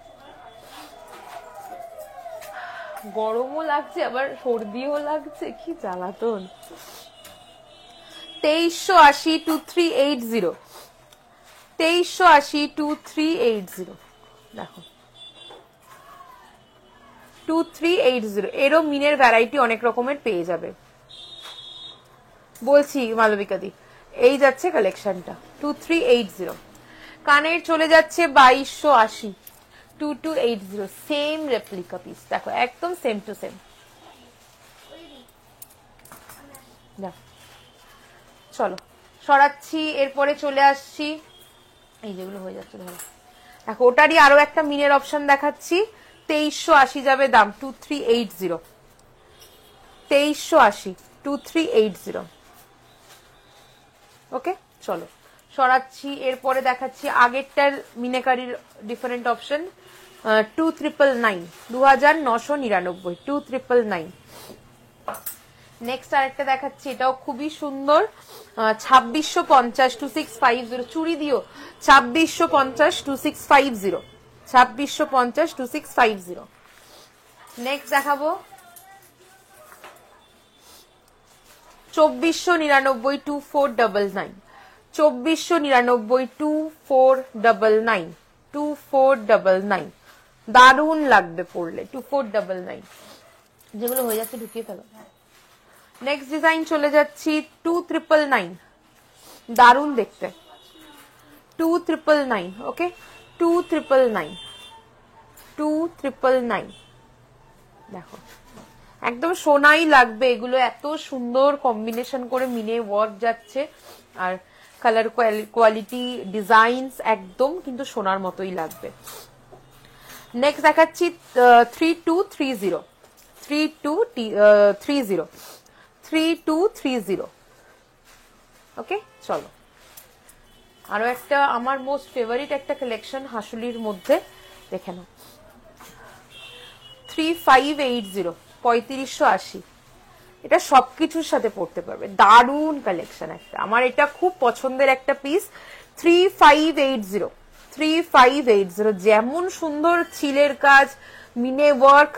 গরমও লাগছে আবার সর্দিও লাগছে, কি জ্বালাতন। 2380, 2380, 2380, 2380। দেখো 2380, এরও মিনের ভ্যারাইটি অনেক রকমের পেয়ে যাবে। বলছি মালবিকা দি, এই যাচ্ছে কালেকশনটা 2380। কানের চলে যাচ্ছে 2280, 2280, সেম রেপ্লিকা পিস। দেখো একদম সেম টু সেম। চলো সরাচ্ছি, এরপরে চলে আসছি। এই যেগুলো হয়ে যাচ্ছে ধরো, দেখো ওটারই আরো একটা মিনের অপশন দেখাচ্ছি। 2380 যাবে দাম, 2380, 2380, 2380। ওকে, চলো সরাচ্ছি, এরপরে দেখাচ্ছি আগেরটার মিনেকারির ডিফারেন্ট অপশন। 2999, 2999, 2999। নেক্সট আরেকটা দেখাচ্ছি, এটাও খুবই সুন্দর। 2650, 2650, চুড়ি দিও। 2650, 2650, 2650, 2650। নেক্সট দেখাবো 2499, 2499, 2499, 2499, 2499। দারুণ লাগবে পড়লে, 2499। যেগুলো হয়ে যাচ্ছে ঢুকিয়ে ফেলো। নেক্সট ডিজাইন চলে যাচ্ছি 2999, দারুণ দেখতে। 2999, ওকে, 2999, 2999। দেখো একদম সোনাই লাগবে এগুলো, এত সুন্দর কম্বিনেশন করে মিনে ওয়ার্ক যাচ্ছে, আর কালার কোয়ালিটি ডিজাইনস একদম কিন্তু সোনার মতোই লাগবে। নেক্সট দেখাচ্ছি 3230, 3230, 3230। ওকে, চলো আরো একটা আমার মোস্ট ফেভারিট একটা কালেকশন হাসুলির মধ্যে দেখে নাও। 3580, 3580। এটা সবকিছুর সাথে পড়তে পারবে, দারুণ কালেকশন একটা। আমার এটা খুব পছন্দের একটা পিস। 3580, 3580। যেমন সুন্দর ছিলের কাজ, মিনে ওয়ার্ক,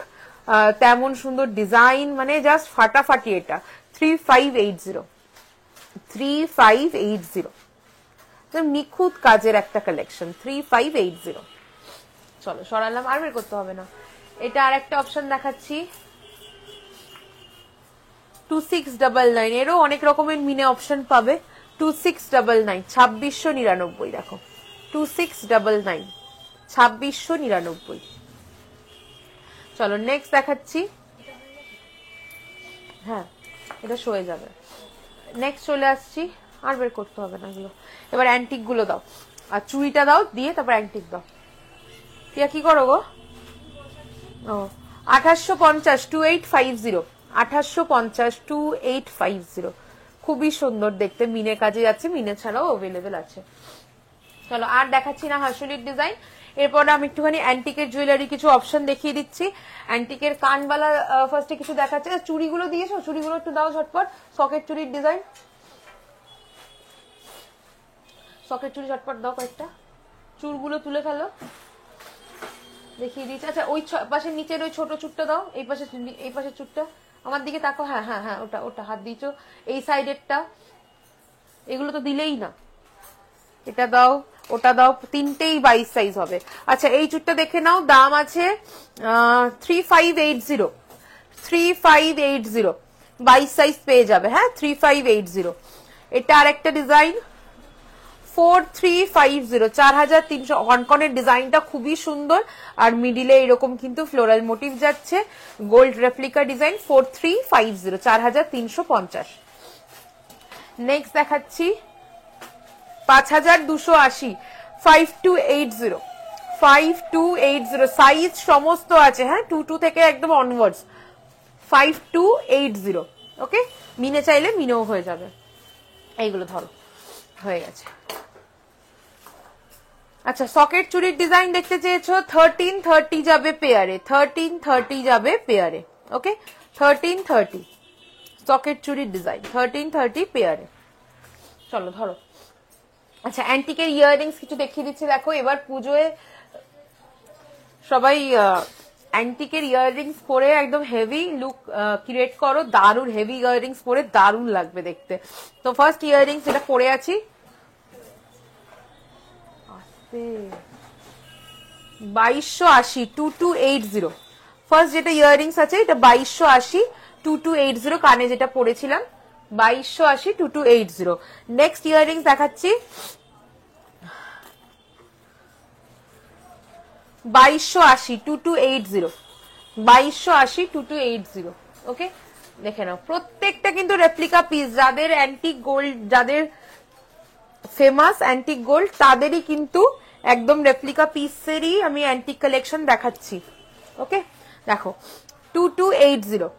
তেমন সুন্দর ডিজাইন, মানে জাস্ট ফাটাফাটি এটা। 3580, 3580, নিখুঁত কাজের একটা কালেকশন। 3580। চলো সরালাম, আর বের করতে হবে না। এটা আর একটা অপশন দেখাচ্ছি 2699, এরও অনেক রকমের মিনে অপশন পাবে। 2699, 2699। দেখো 2699, 2699। চলো নেক্সট দেখাচ্ছি। হ্যাঁ, এটা সয়ে যাবে, নেক্সট চলে আসছি, আর বের করতে হবে না এগুলো, এবার অ্যান্টিক গুলো দাও, আর চুড়িটা দাও, দিয়ে তারপর অ্যান্টিক দাও। প্রিয়া কি করো গো? ও 2850 2850 2850 2850, খুবই সুন্দর দেখতে, মিনে কাজে যাচ্ছে, মিনে ছাড়াও অ্যাভেলেবেল আছে। চলো আর দেখাচ্ছি না হাসুলির ডিজাইন, এরপর আমি একটুখানি অ্যান্টিকের জুয়েলারি কিছু অপশন দেখিয়ে দিচ্ছি। অ্যান্টিকের কানবালা ফার্স্টে কিছু দেখাচ্ছে, চুড়িগুলো দিয়েছো, চুড়িগুলো একটু দাও ঝটপট, সকেট চুড়ির ডিজাইন, সকেট চুড়ি ঝটপট দাও কয়েকটা, চুড়গুলো তুলে ফেলো, দেখিয়ে দিচ্ছি। আচ্ছা ওই পাশে নিচের ওই ছোট চুটটা দাও, এই পাশে চুটটা আমার দিকে তাকো, হ্যাঁ হ্যাঁ হ্যাঁ, ওটা ওটা হাত দিয়েছো, এই সাইডেরটা, এগুলো তো দিলেই না, এটা দাও, ওটা দাও, তিনটেই 22 সাইজ হবে। আচ্ছা এই চুটটা দেখে নাও, দাম আছে 3580, 3580, 22 সাইজ পেয়ে যাবে, হ্যাঁ 3580। এটা আরেকটা ডিজাইন 4350, 4300, কনকনের ডিজাইনটা খুবই সুন্দর, আর মিডিলে এরকম কিন্তু ফ্লোরাল মোটিভ যাচ্ছে, গোল্ড রেপ্লিকা ডিজাইন, 4350, 4350। নেক্সট দেখাচ্ছি 5280, 5280, 5280, সাইজ সমস্ত আছে, হ্যাঁ 22 থেকে একদম অনওয়ার্ডস, 5280, ওকে, মিনে চাইলে মিনেও হয়ে যাবে। এইগুলো ধরো, হয়ে গেছে। আচ্ছা সকেট চুরির ডিজাইন দেখতে চেয়েছো, 1330 যাবে পেয়ারে, 1330 যাবে পেয়ারে, ওকে 1330 সকেট চুরির ডিজাইন, 1330 পেয়ারে। চলো ধরো। আচ্ছা অ্যান্টিকের ইয়াররিংস কিছু দেখিয়ে দিচ্ছি, দেখো এবার পুজোয় সবাই অ্যান্টিকের ইয়াররিংস পরে একদম হেভি লুক ক্রিয়েট করো, দারুণ হেভি ইয়াররিংস পরে দারুণ লাগবে দেখতে। তো ফার্স্ট ইয়াররিংস যেটা পরে আছি 2280, 2280, ফার্স্ট যেটা ইয়াররিংস আছে এটা 2280, 2280, কানে যেটা পরেছিলাম 2280, 2280। নেক্সট ইয়াররিংস দেখাচ্ছি 2280, 2280, 2280, 2280, ওকে দেখে নাও, প্রত্যেকটা কিন্তু রেপ্লিকা পিস, যাদের অ্যান্টিক গোল্ড, যাদের ফেমাস অ্যান্টিক গোল্ড তাদেরই কিন্তু একদম রেপ্লিকা পিসেরই আমি অ্যান্টিক কালেকশন দেখাচ্ছি, ওকে দেখো 2280,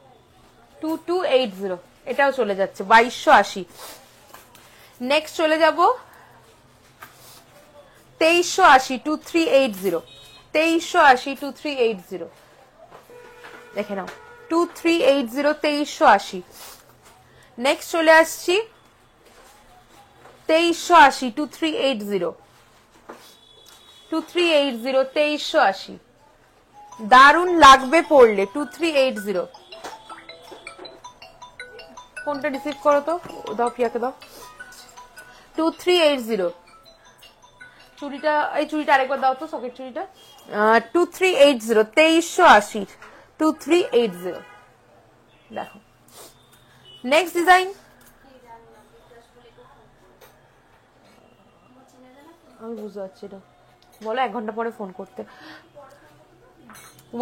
2280, এটাও চলে যাচ্ছে 2280। নেক্সট চলে যাব 2380, 2380, 2380, 2380, দেখে নাও 2380, 2380। নেক্সট চলে আসছি 2380, 2380, 2380, 2380, দারুণ লাগবে পড়লে 2380। ফোনটা রিসিভ করো তো, দাও প্রিয়াকে দাও, 2380, চুড়িটা, এই চুড়িটা আরেকবার দাও তো, সকেট চুড়িটা, 2380, 2380, 2380, দেখো। নেক্সট ডিজাইন আমি বুঝতে পারছি না, বলো 1 ঘন্টা পরে ফোন করতে।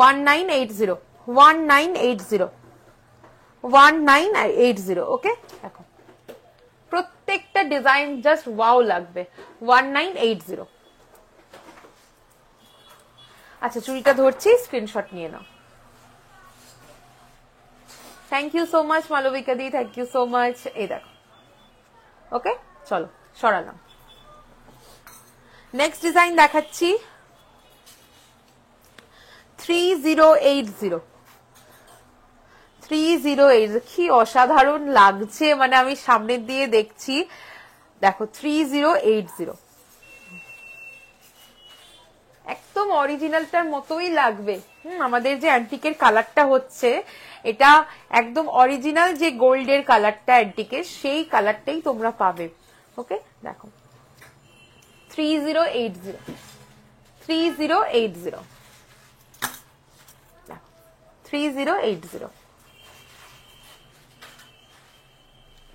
1980, 1980, 1980, ওকে দেখো প্রত্যেকটা ডিজাইন জাস্ট ওয়াও লাগবে, 1980। আচ্ছা চুড়িটা ধরছি, স্ক্রিনশট নিয়ে নাও। Thank you so much Malabika di, thank you so much. এই দেখো, ওকে চলো সরালাম। নেক্সট ডিজাইন দেখাচ্ছি 3080, 3080, কি অসাধারণ লাগছে, মানে আমি সামনের দিয়ে দেখছি, দেখো 3080, একদম অরিজিনালটার মতোই লাগবে। আমাদের যে অ্যান্টিকের কালারটা হচ্ছে এটা একদম অরিজিনাল যে গোল্ডের কালারটা অ্যান্টিকের, সেই কালারটাই তোমরা পাবে, ওকে দেখো 3080, 3080, 3080।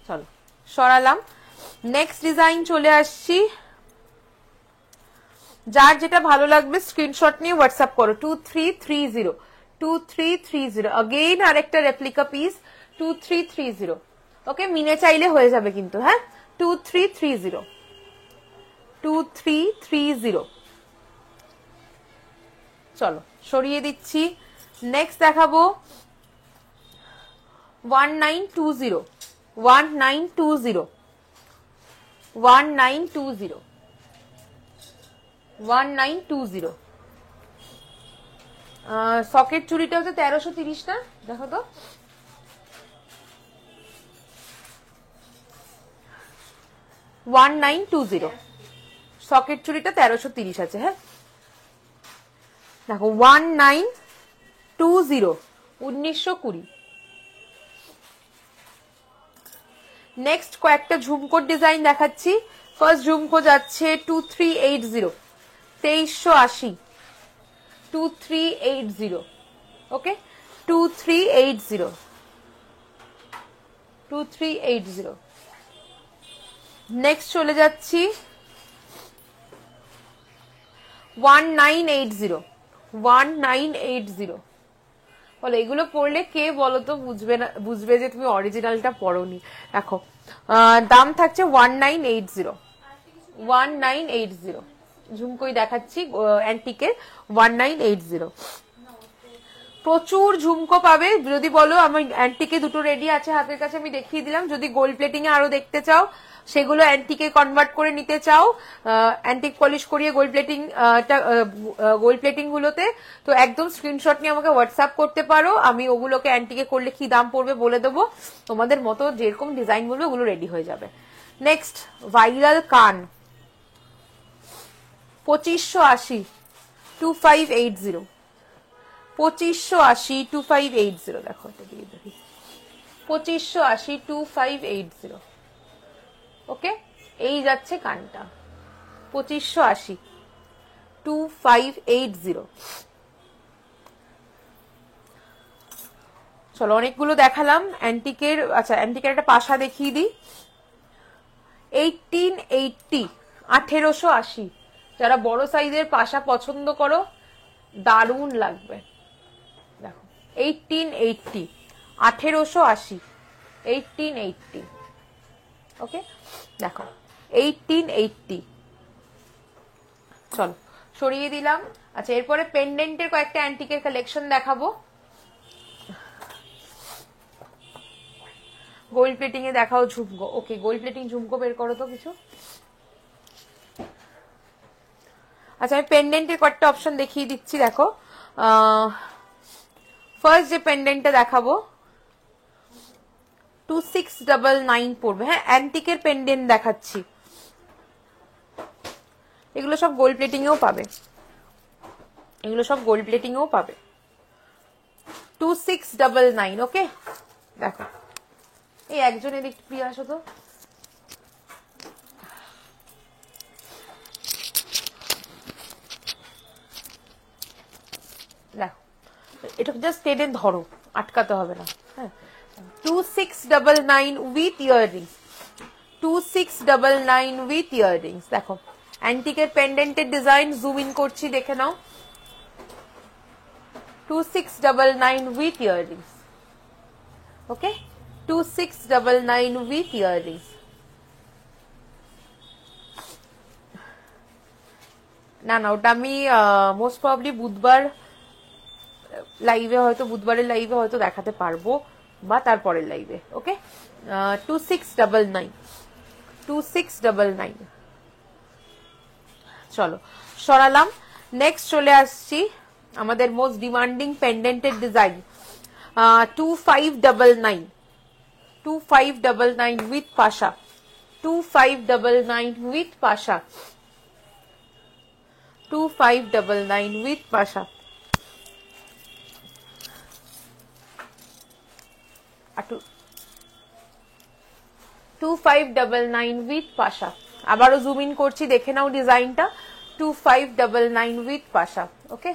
চলো সরালাম। নেক্সট ডিজাইন চলে আসছি, যার যেটা ভালো লাগবে স্ক্রিনশট নিয়ে হোয়াটসঅ্যাপ করো, 2330, 2330, अगेन আরেকটা রেপ্লিকা পিস 2330, ওকে, মিনে চাইলে হয়ে যাবে কিন্তু, হ্যাঁ। 2330, 2330। চলো সরিয়ে দিচ্ছি। নেক্সট দেখাবো 1920, 1920, 1920, 1920। সকেট চুড়িটা হচ্ছে 1330 না, দেখো তো। One nine two zero, socket চুড়িটা 1330 আছে, হ্যাঁ। দেখো 1920, 1920। নেক্সট কয়েকটা ঝুমকোর ডিজাইন দেখাচ্ছি। ফার্স্ট ঝুমকো যাচ্ছে 2380, 2380, 2380। ওকে, 2380, 2380। নেক্সট চলে যাচ্ছি 1980, 1980। বলো এগুলো পড়লে কে বলো তো বুঝবে না, বুঝবে যে তুমি অরিজিনালটা পড়োনি। দেখো দাম থাকছে 1980, 1980। ঝুমকোই দেখাচ্ছি অ্যান্টিকের 1980। প্রচুর ঝুমকো পাবে। যদি বলো আমার অ্যান্টিকে দুটো রেডি আছে হাতের কাছে, আমি দেখিয়ে দিলাম। যদি গোল্ড প্লেটিং এ আরো দেখতে চাও, সেগুলো অ্যান্টিকে কনভার্ট করে নিতে চাও, অ্যান্টিক পলিশ করিয়ে গোল্ড প্লেটিং গুলোতে, তো একদম স্ক্রিনশট নিয়ে আমাকে হোয়াটসঅ্যাপ করতে পারো। আমি ওগুলোকে অ্যান্টিকে করলে কি দাম পড়বে বলে দেবো। তোমাদের মতো যেরকম ডিজাইন বলবে ওগুলো রেডি হয়ে যাবে। নেক্সট ভাইরাল কান 2580, 2580, 2580, 2580। দেখো এটা দিয়ে দেখি, 2580, 2580। ওকে, এই যাচ্ছে কানটা 2580, 2580। চলো অনেকগুলো দেখালাম অ্যান্টিকের। আচ্ছা অ্যান্টিকের একটা পাশা দেখিয়ে দিই। 1880, 1880। যারা বড় সাইজের পাশা পছন্দ করো, দারুণ লাগবে। দেখো 1880, 1880, 1880। ওকে, দেখো 1880। চলো সরিয়ে দিলাম। আচ্ছা এরপরে পেন্ডেন্টের কয়েকটা অ্যান্টিকের কালেকশন দেখাবো। গোল্ড প্লেটিং এ দেখাও ঝুমকো। ওকে, গোল্ড প্লেটিং ঝুমকো বের করো তো কিছু। আচ্ছা আমি পেন্ডেন্টের কয়েকটা অপশন দেখিয়ে দিচ্ছি। দেখো ফার্স্ট যে পেন্ডেন্টটা দেখাবো 2699 পড়বে, হ্যাঁ। অ্যান্টিকের পেন্ডেন্ট দেখাচ্ছি, এগুলো সব গোল্ড প্লেটিং এও পাবে, এগুলো সব গোল্ড প্লেটিং এও পাবে। 2699। ওকে, দেখো এই একজন এদিক প্রিয় আসো তো। দেখো এটা জাস্ট টেনে ধরো, আটকাতে হবে না, হ্যাঁ। 2699 উইথ ইয়াররিংস, 2699 উইথ ইয়াররিংস। দেখো অ্যান্টিকের পেন্ডেন্টের ডিজাইন জুম ইন করছি, দেখে নাও। 2699 with earrings. Okay, 2699 with earrings. না না, ওটা আমি মোস্ট প্রবাবলি বুধবার লাইভে, হয়তো বুধবারের লাইভে হয়তো দেখাতে পারবো, বা তারপরের লাইভে। ওকে, 2699, 2699। চলো সরালাম। নেক্সট চলে আসছি আমাদের মোস্ট ডিমান্ডিং পেন্ডেন্টের ডিজাইন 2599, 2599 উইথ পাশা, 2599 উইথ পাশা, 2599 উইথ পাশা। 2599 উইথ পাশা। আবারও জুম ইন করছি, দেখে নাও ডিজাইনটা। 2599 উইথ পাশা। ওকে,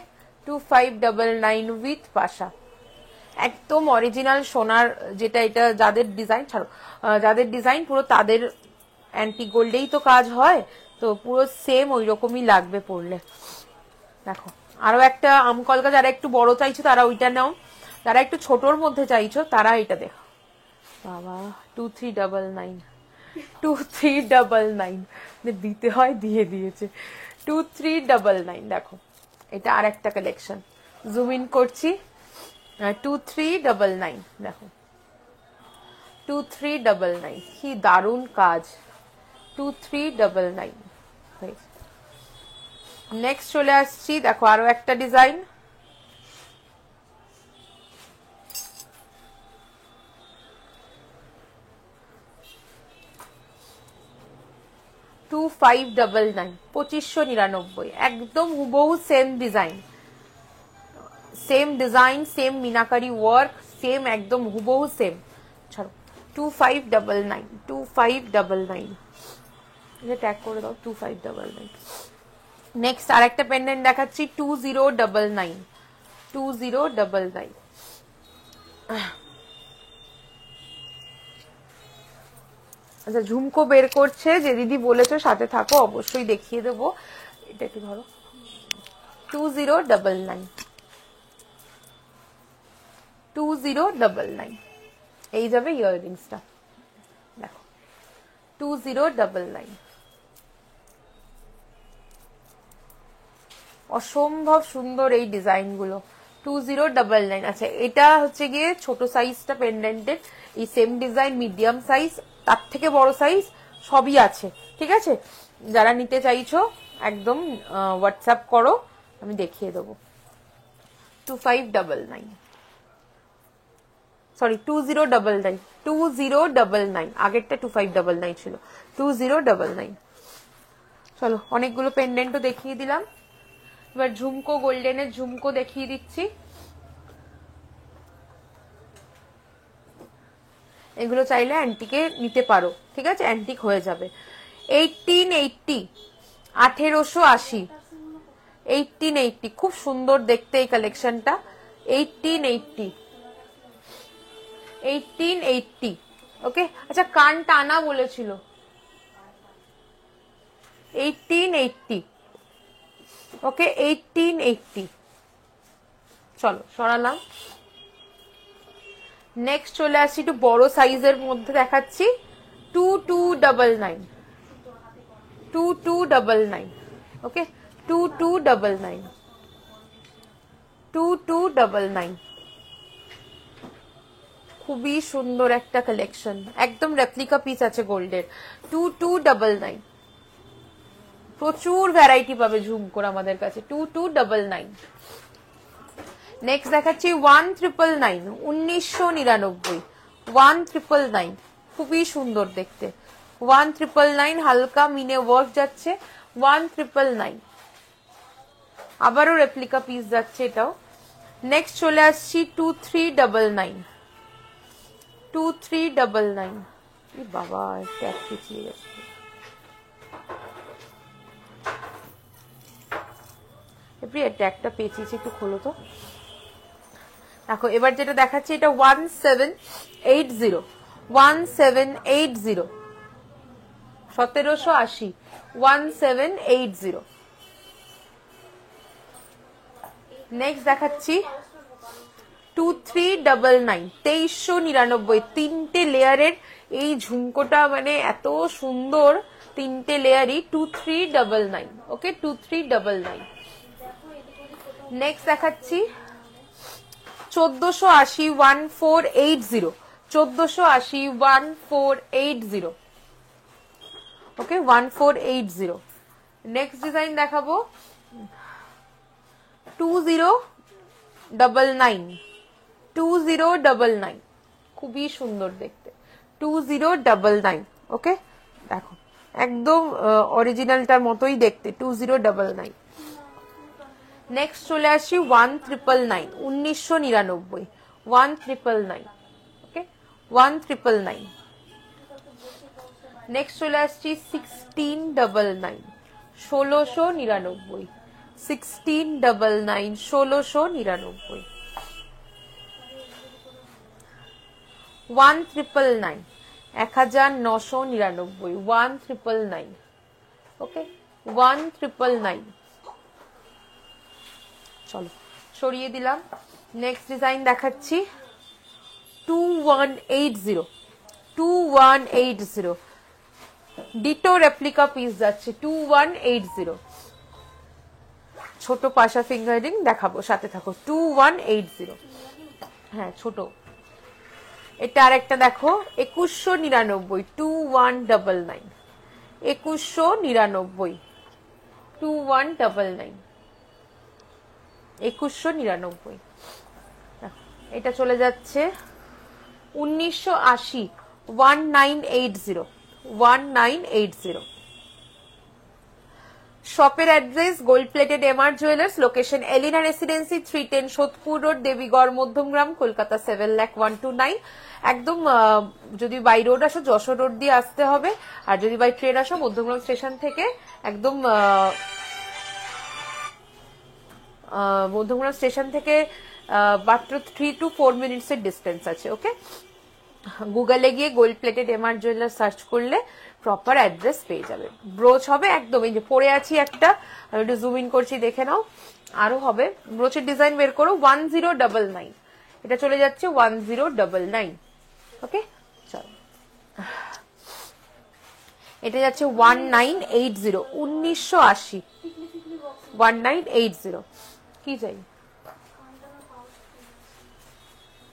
2599 উইথ পাশা। একদম অরিজিনাল সোনার যেটা, এটা যাদের ডিজাইন ছাড়ো, যাদের ডিজাইন পুরো তাদের অ্যান্টিক গোল্ডেই তো কাজ হয়, তো পুরো সেম ওই রকমই লাগবে পরলে। দেখো আরো একটা আমকলকা, যারা একটু বড় চাইছো তারা ওইটা নাও, যারা একটু ছোটর মধ্যে চাইছো তারা এটা দেখো। বাবা 2399, 2399 দিতে হয়, দিয়ে দিয়েছে। 2399 দেখো, এটা আর একটা কালেকশন, জুম ইন করছি। 2399 দেখো, 2399 কি দারুণ কাজ। 2399। নেক্সট চলে আসছি, দেখো আরো একটা ডিজাইন। টু 2599, 2599, একদম হুবহু same design, same design, same meenakari work, same একদম হুবহু সেম। ছাড়ো, 2599, 2599, এটা ট্যাগ করে দাও 2599। নেক্সট আর একটা পেন্ডেন্ট দেখাচ্ছি 2099, 2099। আচ্ছা, ঝুমকো বের করছে, যে দিদি বলেছো সাথে থাকো, অবশ্যই দেখিয়ে দেবো। এটা একটু ধরো, 2099, 2099, এই যাবে ইয়াররিংসটা, দেখো 2099। অসম্ভব সুন্দর এই ডিজাইন গুলো, 2099। আচ্ছা, এটা হচ্ছে গিয়ে ছোট সাইজটা পেন্ডেন্টের, এই সেম ডিজাইন মিডিয়াম সাইজ, তার থেকে বড় সাইজ সবই আছে, ঠিক আছে। যারা নিতে চাইছো একদম হোয়াটসঅ্যাপ করো, আমি দেখিয়ে দেবো। 2599, সরি 2099, 2099, আগেরটা 2599 ছিল, 2099। চলো, অনেকগুলো পেন্ডেন্টও দেখিয়ে দিলাম, এবার ঝুমকো, গোল্ডেনের ঝুমকো দেখিয়ে দিচ্ছি। এগুলো চাইলে অ্যান্টিকে নিতে পারো, ঠিক আছে, অ্যান্টিক হয়ে যাবে। 1880, 1880, 1880, খুব সুন্দর দেখতে এই কালেকশনটা। 1880, 1880, ওকে। আচ্ছা, কান টানা বলেছিল, 1880, ওকে, 1880। চলো, সরালাম। নেক্সট চলে আসছি, একটু বড় সাইজের মধ্যে দেখাচ্ছি, 2299, 2299, ওকে, 2299, 2299। খুবই সুন্দর একটা কালেকশন, একদম রেপ্লিকা পিস আছে গোল্ডের। 2299, প্রচুর ভ্যারাইটি পাবে ঝুমকোর আমাদের কাছে। 2299। নেক্সট দেখাচ্ছি 1999, 1999, 1999, খুবই সুন্দর দেখতে। 1999, হালকা মিনে ওয়ার্ক যাচ্ছে, 1999। আবারও রেপ্লিকা পিস যাচ্ছে এটাও। নেক্সট চলে আসছি 2399, 2399। বাবা, ট্যাগ পিছিয়ে গেছে। ট্যাগটা পেঁচিয়েছি, একটু খোলো তো। দেখো, এবার যেটা দেখাচ্ছি, এটা 1780, 1780, 1780, 1780। নেক্সট দেখাচ্ছি 2399, 2399, তিনটে লেয়ারের এই ঝুমকোটা, মানে এত সুন্দর, তিনটে লেয়ারই। 2399, ওকে, 2399। নেক্সট দেখাচ্ছি 1480, 1480, 1480, 1480, ওকে, 1480। নেক্সট ডিজাইন দেখাবো 2099, 2099, খুবই সুন্দর দেখতে, 2099, ওকে। দেখো, একদম অরিজিনালটার মতোই দেখতে, 2099। নেক্সট চলে আসি 1999, 1999, 1999, ওকে, 1999। নেক্সট চলে আসছি 1699, 1699, 1699, 1699, 1999, 1999, 1999, ওকে, 1999। চলো, সরিয়ে দিলাম। নেক্সট ডিজাইন দেখাচ্ছি 2180, 2180 ডিটো রেপ্লিকা পিস যাচ্ছে 2180 ছোট পাশা ফিঙ্গারিং দেখাবো, সাথে থাকো। 2180 হ্যাঁ ছোট। এটা আর একটা দেখো 2199 2199 2199 2199 2199। এটা চলে যাচ্ছে 1980 1980 1980। শপের address gold plated MR jewellers, location Elina residency 310 Sodepur road, Debigarh, Madhyamgram, Kolkata 7,01,290। একদম যদি বাই রোড আসো যশোর রোড দিয়ে আসতে হবে, আর যদি বাই ট্রেন আসো মধ্যমগ্রাম স্টেশন থেকে একদম মধ্যমগ্রাম স্টেশন থেকে মাত্র 3 to 4 মিনিটস এর ডিস্টেন্স আছে। ওকে, গুগলে গিয়ে gold plated MR jewellers search করলে প্রপার অ্যাড্রেস পেয়ে যাবে। ব্রোচ হবে একদম, এই যে পরে আছি একটা, আমি একটু জুম ইন করছি দেখে নাও, আরো হবে। ব্রোচের ডিজাইন বের করো 1099, এটা চলে যাচ্ছে 1099। ওকে চলো, এটা যাচ্ছে 1980 1980 1980। কি চাই?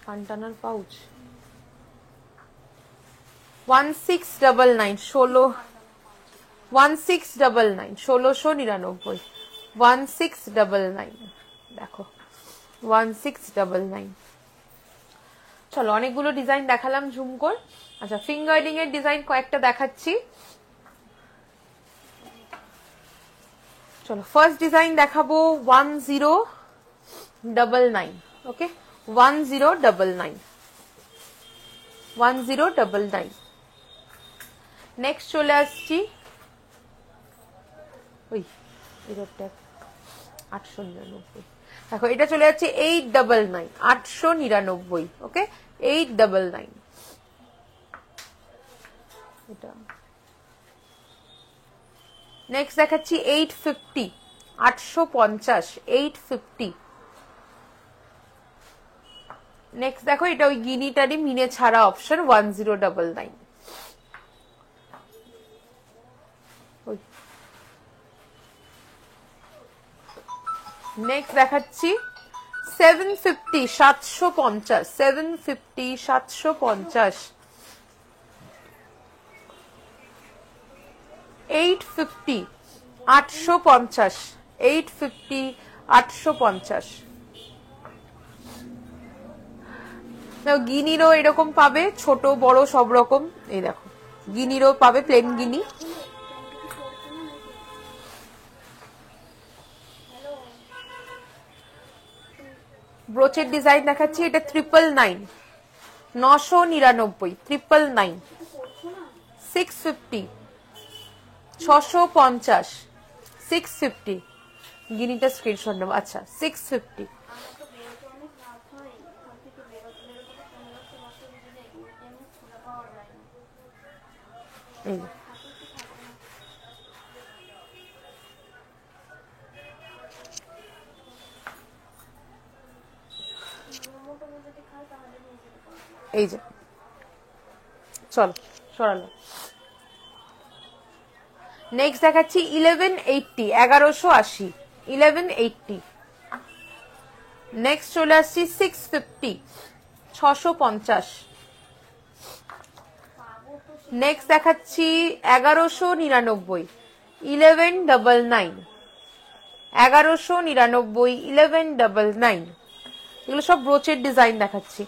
কান্টানার পাউচ 1699 1699 1699 1699 দেখো 1699। চলো অনেকগুলো ডিজাইন দেখালাম ঝুমকোর। আচ্ছা ফিঙ্গারিং এর ডিজাইন কয়েকটা দেখাচ্ছি। চলো ফার্স্ট ডিজাইন দেখাবো 1099। ওকে 1099 1099। নেক্সট চলে আসছি ওই 899। দেখো এটা চলে যাচ্ছে 899 899। ওকে 899। এটা নেক্সট দেখাচ্ছি 850 850 850। নেক্সট দেখো এটা ওই গিনিটারই মিনে ছাড়া অপশন 1099। নেক্সট দেখাচ্ছি 750 750 750 750 850 850 850 850। গিনিরও এরকম পাবে, ছোট বড় সব রকম। এই দেখো গিনিরও পাবে, প্লেন গিনি। ব্রোচের ডিজাইন দেখাচ্ছি, এটা 999 999 999 650 650 650। গিনিটা স্ক্রিনশট নেব। আচ্ছা 650। এই যে চল সরালো। নেক্সট দেখাচ্ছি 1180 1180 1180। নেক্সট চলে আসছি 650 650। নেক্সট দেখাচ্ছি 1199 1199 1199 1199। এগুলো সব ব্রোচের ডিজাইন দেখাচ্ছি।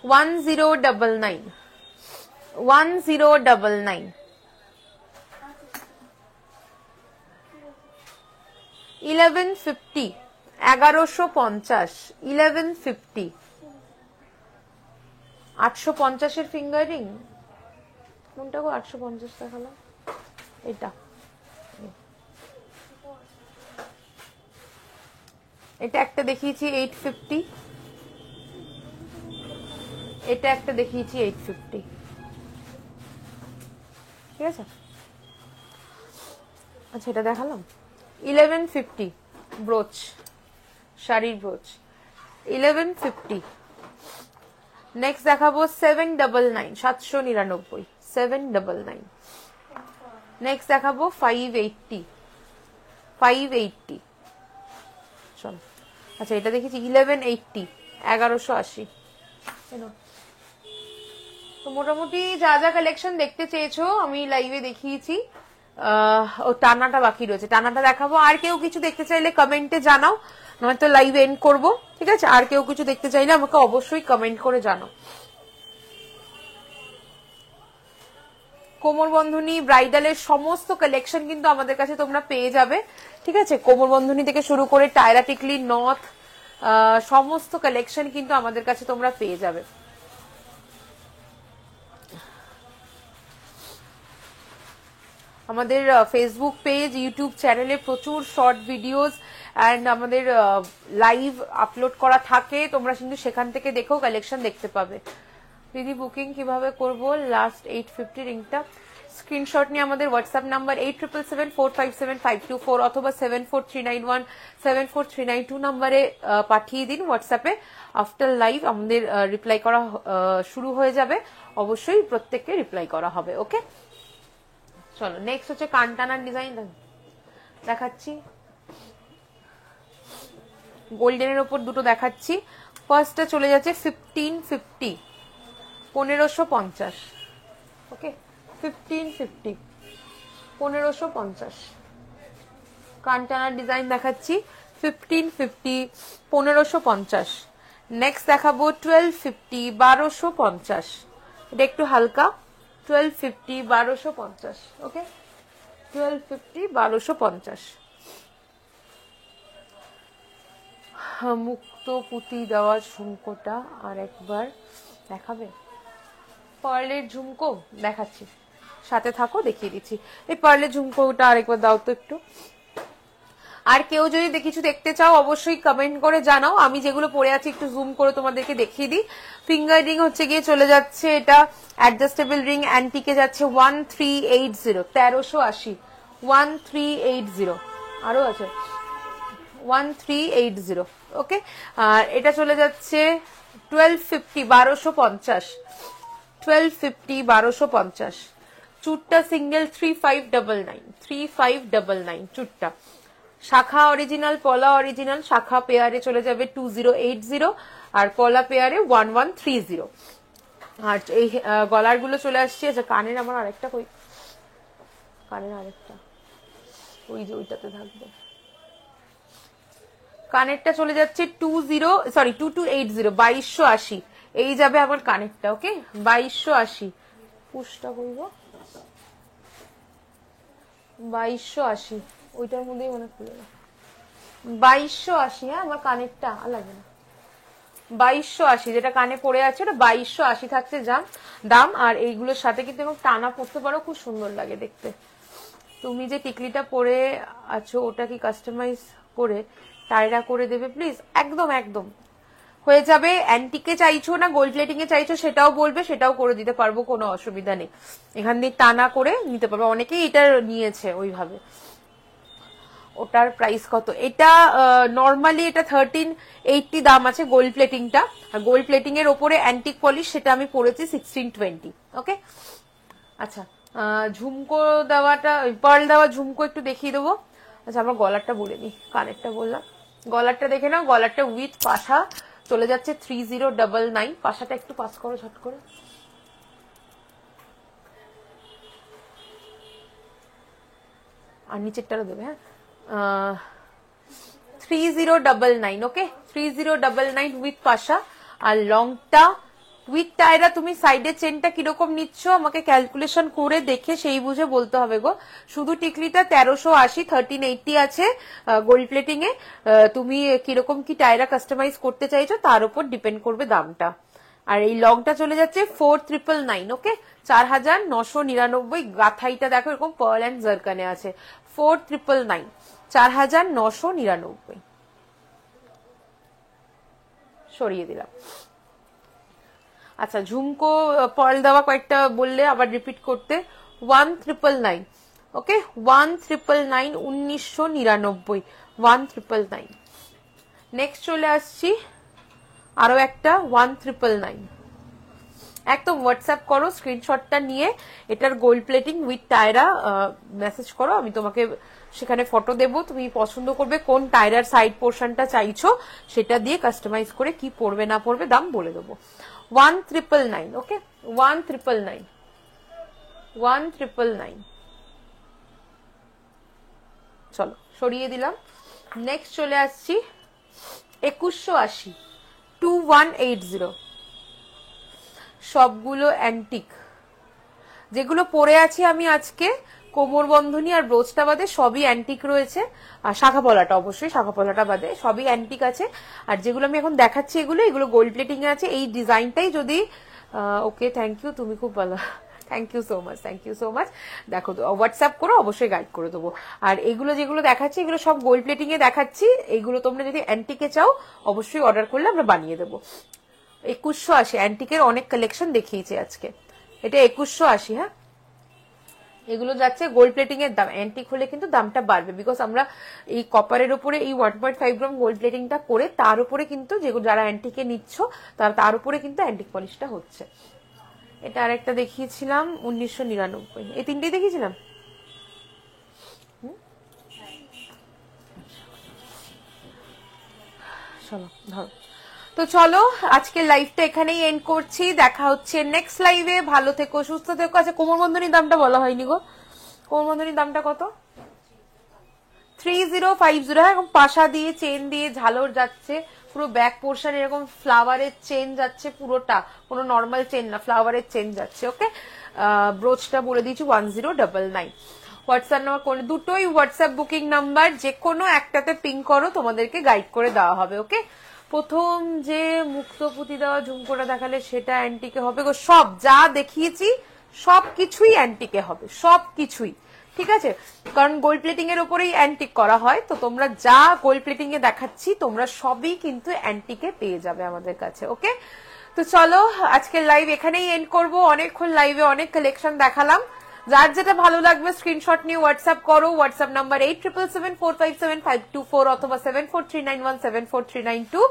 1099 1099 1150 1150 1150। 850 এর ফিঙ্গারিং কোনটা গো? 850 দেখালাম, এটা এটা একটা দেখিয়েছি 850, এটা একটা দেখিয়েছি 850। ঠিক আছে, আচ্ছা এটা দেখালাম 1150 ব্রোচ, শাড়ির ব্রোচ 1150। নেক্সট দেখাবো 799, 799, 799। নেক্সট দেখাবো 580, 580। চলো, আচ্ছা এটা দেখেছি 1180, 1180। তো মোটামুটি যা যা কালেকশন দেখতে চেয়েছো আমি লাইভে দেখিয়েছি। ও টানাটা বাকি রয়েছে, টানাটা দেখাবো। আর কেউ কিছু দেখতে চাইলে কমেন্টে জানাও, নয়তো লাইভ এন্ড করবো, ঠিক আছে? আর কেউ কিছু দেখতে চাইলে আমাকে অবশ্যই কমেন্ট করে জানাও। কোমর বন্ধনী ব্রাইডালের সমস্ত কালেকশন কিন্তু আমাদের কাছে তোমরা পেয়ে যাবে, ঠিক আছে? কোমর বন্ধনী থেকে শুরু করে টায়রা টিকলি, নথ, সমস্ত কালেকশন কিন্তু আমাদের কাছে তোমরা পেয়ে যাবে। আমাদের ফেসবুক পেজ, ইউটিউব চ্যানেলে প্রচুর শর্ট ভিডিওস অ্যান্ড আমাদের লাইভ আপলোড করা থাকে, তোমরা কিন্তু সেখান থেকে দেখেও কালেকশন দেখতে পাবে। দিদি বুকিং কিভাবে করব? লাস্ট 850 রিংটা স্ক্রিনশট নিয়ে আমাদের হোয়াটসঅ্যাপ নাম্বার 8777457524 অথবা 7439174392 নাম্বারে পাঠিয়ে দিন হোয়াটসঅ্যাপে। আফটার লাইভ আমাদের রিপ্লাই করা শুরু হয়ে যাবে, অবশ্যই প্রত্যেককে রিপ্লাই করা হবে। ওকে, চলো নেক্সট হচ্ছে কানটানার ডিজাইন দেখাচ্ছি। গোল্ডেনের ওপর দুটো দেখাচ্ছি। ফার্স্টটা চলে যাচ্ছে 1550, 1550। ওকে, 1550, 1550 কানটানার ডিজাইন দেখাচ্ছি। 1550, 1550। নেক্সট দেখাবো 1250, 1250। এটা একটু হালকা, 1250, 1250। ওকে, 1250, 1250। মুক্ত পুঁতি দেওয়া ঝুমকোটা আর একবার দেখাবে? পার্লের ঝুমকো দেখাচ্ছি, সাথে থাকো, দেখিয়ে দিচ্ছি। এই পার্লের ঝুমকোটা আরেকবার দাও তো একটু। আর কেউ যদি কিছু দেখতে চাও অবশ্যই কমেন্ট করে জানাও। আমি যেগুলো পরে আছি একটু জুম করে তোমাদেরকে দেখিয়ে দিই। ফিঙ্গার রিং হচ্ছে গিয়ে চলে যাচ্ছে, এটা অ্যাডজাস্টেবল রিং অ্যান্টিকে যাচ্ছে 1380, 1380, 1380। আরো আছে 1380। ওকে, আর এটা চলে যাচ্ছে 1250, 1250, 1250, 1250। চুটটা সিঙ্গেল 3599, 3599 চুটটা। শাখা অরিজিনাল, পলা অরিজিনাল। শাখা পেয়ারে চলে যাবে 2080 আর পলা পেয়ারে 1130। আর এই গলার গুলো চলে আসছে। আচ্ছা, কানের আমার আরেকটা কই? কানের আরেকটা ওই যে ওইটাতে থাকবে। কানেরটা চলে যাচ্ছে 2280, 2280। এই যাবে আমার কানেরটা। ওকে, 2280। পুশটা করবো 2280, ওইটার মধ্যেই মনে খুলে না। 2280, হ্যাঁ আমার কানেরটা লাগবে না। 2280 যেটা কানে পড়ে আছে ওটা 2280 থাকছে দাম। আর এইগুলোর সাথে কিন্তু টানা পড়তে পারো, খুব সুন্দর লাগে দেখতে। তুমি যে টিকলিটা পরে আছো ওটা কি কাস্টমাইজ করে টায়রা করে দেবে প্লিজ? একদম একদম হয়ে যাবে। অ্যান্টিকে চাইছো না গোল্ড প্লেটিং এ চাইছো সেটাও বলবে, সেটাও করে দিতে পারবো, কোনো অসুবিধা নেই। এখান দিয়ে টানা করে নিতে পারবে, অনেকেই এটা নিয়েছে ওইভাবে। ওটার প্রাইস কত? এটা নর্মালি এটা 1380 দাম আছে গোল্ড প্লেটিংটা। আর গোল্ড প্লেটিং এর ওপরে অ্যান্টিক পলিশ, সেটা আমি পরেছি 1620। ওকে, আচ্ছা ঝুমকো দেওয়াটা, পার্ল দেওয়া ঝুমকো একটু দেখিয়ে দেবো। আচ্ছা আমার গলারটা বলে নি, কানেরটা বললাম। গলারটা দেখে নাও, গলারটা উইথ পাশা চলে যাচ্ছে 3099। পাশাটা একটু পাস করো ঝট করে। আর নিচেরটারও দেবে, হ্যাঁ। 3099। ওকে, 3099 উইথ পাশা। আর লংটা উইথ টায়রা। তুমি সাইডের চেনটা কিরকম নিচ্ছ আমাকে ক্যালকুলেশন করে দেখে সেই বুঝে বলতে হবে গো। শুধু টিকলিটা 1380, 1380 আছে গোল্ড প্লেটিং এ। তুমি কিরকম কি টায়রা কাস্টমাইজ করতে চাইছো তার উপর ডিপেন্ড করবে দামটা। আর এই লংটা চলে যাচ্ছে 4999। ওকে, 4999। গাথাইটা দেখো এরকম পার্ল অ্যান্ড জারকানে আছে। 4999, 4999। সরিয়ে দিলাম। আচ্ছা ঝুমকো পার্ল দেওয়া কয়েকটা বললে আবার রিপিট করতে। 1999। ওকে, 1999, 1999, 1999। নেক্সট চলে আসছি আরো একটা 1999। একদম হোয়াটসঅ্যাপ করো, স্ক্রিনশটটা নিয়ে এটার gold plating with tiara message করো, আমি তোমাকে সেখানে ফটো দেবো, তুমি পছন্দ করবে কোন টায়রার সাইড পোর্শনটা চাইছো, সেটা দিয়ে কাস্টমাইজ করে কি পড়বে না পড়বে দাম বলে দেবো। 1999, ওকে 1999, 1999। চলো সরিয়ে দিলাম। নেক্সট চলে আসছি 2180, 2180, সবগুলো অ্যান্টিক। যেগুলো পরে আছি আমি আজকে, কোমর বন্ধনী আর ব্রোচটা বাদে সবই অ্যান্টিক রয়েছে, আর শাখা পলাটা অবশ্যই, শাখা পলাটা বাদে সবই অ্যান্টিক আছে। আর যেগুলো আমি এখন দেখাচ্ছি এগুলো গোল্ড প্লেটিং এ আছে। এই ডিজাইনটাই যদি ওকে, থ্যাংক ইউ, তুমি খুব ভালো, thank you so much, thank you so much. দেখো হোয়াটসঅ্যাপ করো, অবশ্যই গাইড করে দেবো। আর এগুলো যেগুলো দেখাচ্ছি এগুলো সব গোল্ড প্লেটিং এ দেখাচ্ছি। এগুলো তোমরা যদি অ্যান্টিকে চাও অবশ্যই অর্ডার করলে আমরা বানিয়ে দেবো। 2180, অ্যান্টিকের অনেক কালেকশন দেখিয়েছি আজকে। এটা 2180, হ্যাঁ এগুলো যাচ্ছে গোল্ড প্লেটিং এর দাম। অ্যান্টিক হলে কিন্তু দামটা বাড়বে, বিকজ আমরা এই কপারের উপরে এই 1.5 গ্রাম গোল্ড প্লেটিংটা করে তার উপরে কিন্তু যেগুলো যারা অ্যান্টিকে নিচ্ছ তার উপরে কিন্তু অ্যান্টিক পলিশটা হচ্ছে। এটা আরেকটা দেখিয়েছিলাম 1999, এই তিনটেই দেখিয়েছিলাম। চলো ধরো। তো চলো আজকের লাইভটা এখানেই এন্ড করছি, দেখা হচ্ছে নেক্সট লাইভে। ভালো থেকো, সুস্থ থেকো। আচ্ছা কোমরবন্ধনীর দামটা বলা হয়নি গো, কোমরবন্ধনীর দামটা কত? 3050, এরকম পাশা দিয়ে চেন দিয়ে ঝালর যাচ্ছে, পুরো ব্যাক পোর্শন এরকম ফ্লাওয়ারের চেন যাচ্ছে পুরোটা, কোনো নর্মাল চেন না, ফ্লাওয়ারের চেন যাচ্ছে। ওকে, ব্রোচটা বলে দিয়েছি 1099। হোয়াটসঅ্যাপ নাম্বার কোন দুটোই হোয়াটসঅ্যাপ বুকিং নাম্বার, যে কোনো একটাতে পিং করো, তোমাদেরকে গাইড করে দেওয়া হবে। ওকে, প্রথম যে মুক্ত পুঁতি দেওয়া ঝুমকোটা দেখালে সেটা অ্যান্টিকে হবে গো, সব যা দেখিয়েছি সবকিছুই অ্যান্টিকে হবে, সবকিছুই, ঠিক আছে? কারণ গোল্ড প্লেটিং এর উপরেই অ্যান্টিক করা হয়, তো তোমরা যা গোল্ড প্লেটিং এ দেখাচ্ছি তোমরা সবই কিন্তু অ্যান্টিকে পেয়ে যাবে আমাদের কাছে। ওকে, তো চলো আজকের লাইভ এখানেই এন্ড করবো। অনেকক্ষণ লাইভে অনেক কালেকশন দেখালাম। যার যেটা ভালো লাগবে স্ক্রিনশট নিয়ে হোয়াটসঅ্যাপ করো। হোয়াটসঅ্যাপ নাম্বার 8777457524 অথবা 7439174392।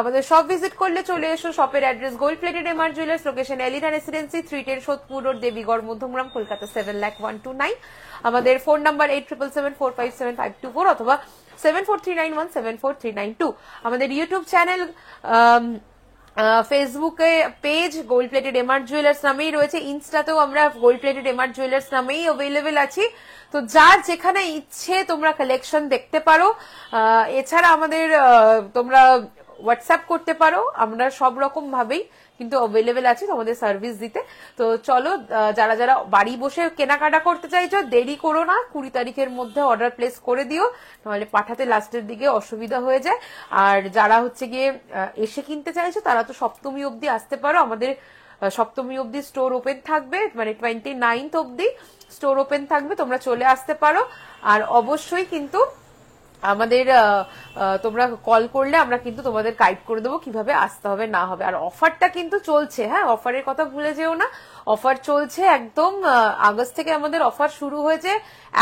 আমাদের শপ ভিজিট করলে চলে এসো। শপের address gold plated MR jewellers, location Elina residency, 310 Sodepur road, Debigarh, Madhyamgram, Kolkata 7,0129। আমাদের ফোন নাম্বার 8777457524 অথবা 7439174392। আমাদের ইউটিউব চ্যানেল, ফেসবুকে page gold plated MR jewellers নামেই রয়েছে, ইনস্টাতেও আমরা গোল্ড প্লেটেড এমআর জুয়েলার্স নামেই অ্যাভেলেবেল আছি। তো যার যেখানে ইচ্ছে তোমরা কালেকশন দেখতে পারো। এছাড়া আমাদের তোমরা হোয়াটসঅ্যাপ করতে পারো, আমরা সব রকম ভাবেই কিন্তু অ্যাভেলেবেল আছি তোমাদের সার্ভিস দিতে। তো চলো যারা যারা বাড়ি বসে কেনাকাটা করতে চাইছো দেরি করো না, 20 তারিখের মধ্যে অর্ডার প্লেস করে দিও, নাহলে পাঠাতে লাস্টের দিকে অসুবিধা হয়ে যায়। আর যারা হচ্ছে গিয়ে এসে কিনতে চাইছো তারা তো সপ্তমী অবধি আসতে পারো, আমাদের সপ্তমী অবধি স্টোর ওপেন থাকবে, মানে 29th অবধি স্টোর ওপেন থাকবে, তোমরা চলে আসতে পারো। আর অবশ্যই কিন্তু আমাদের তোমরা কল করলে আমরা কিন্তু তোমাদের গাইড করে দেবো কিভাবে আসতে হবে না হবে। আর অফারটা কিন্তু চলছে, হ্যাঁ অফারের কথা ভুলে যেও না, অফার চলছে একদম। আগস্ট থেকে আমাদের অফার শুরু হয়েছে,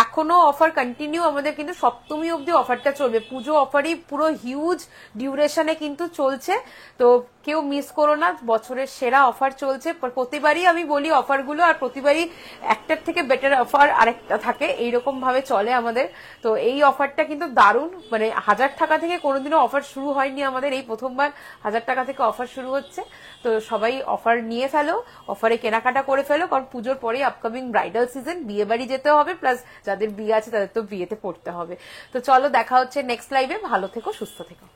এখনো অফার কন্টিনিউ, আমাদের কিন্তু সপ্তমী অবধি অফারটা চলবে। পুজো অফারই পুরো হিউজ ডিউরেশনে কিন্তু চলছে, তো কেউ মিস করো না, বছরের সেরা অফার চলছে। প্রতিবারই আমি বলি অফারগুলো, আর প্রতিবারই একটার থেকে বেটার অফার আরেকটা থাকে, এইরকম ভাবে চলে আমাদের। তো এই অফারটা কিন্তু দারুণ, মানে 1000 টাকা থেকে কোনোদিনও অফার শুরু হয়নি আমাদের, এই প্রথমবার 1000 টাকা থেকে অফার শুরু হচ্ছে। তো সবাই অফার নিয়ে ফেলো, অফারে কেনাকাটা করে ফেলো, কারণ পুজোর পরে আপকামিং ব্রাইডাল সিজন, বিয়ে বাড়ি যেতে হবে, প্লাস যাদের বিয়ে আছে তাদের তো বিয়েতে পড়তে হবে। তো চলো দেখা হচ্ছে নেক্সট লাইভে, ভালো থেকো, সুস্থ থেকো।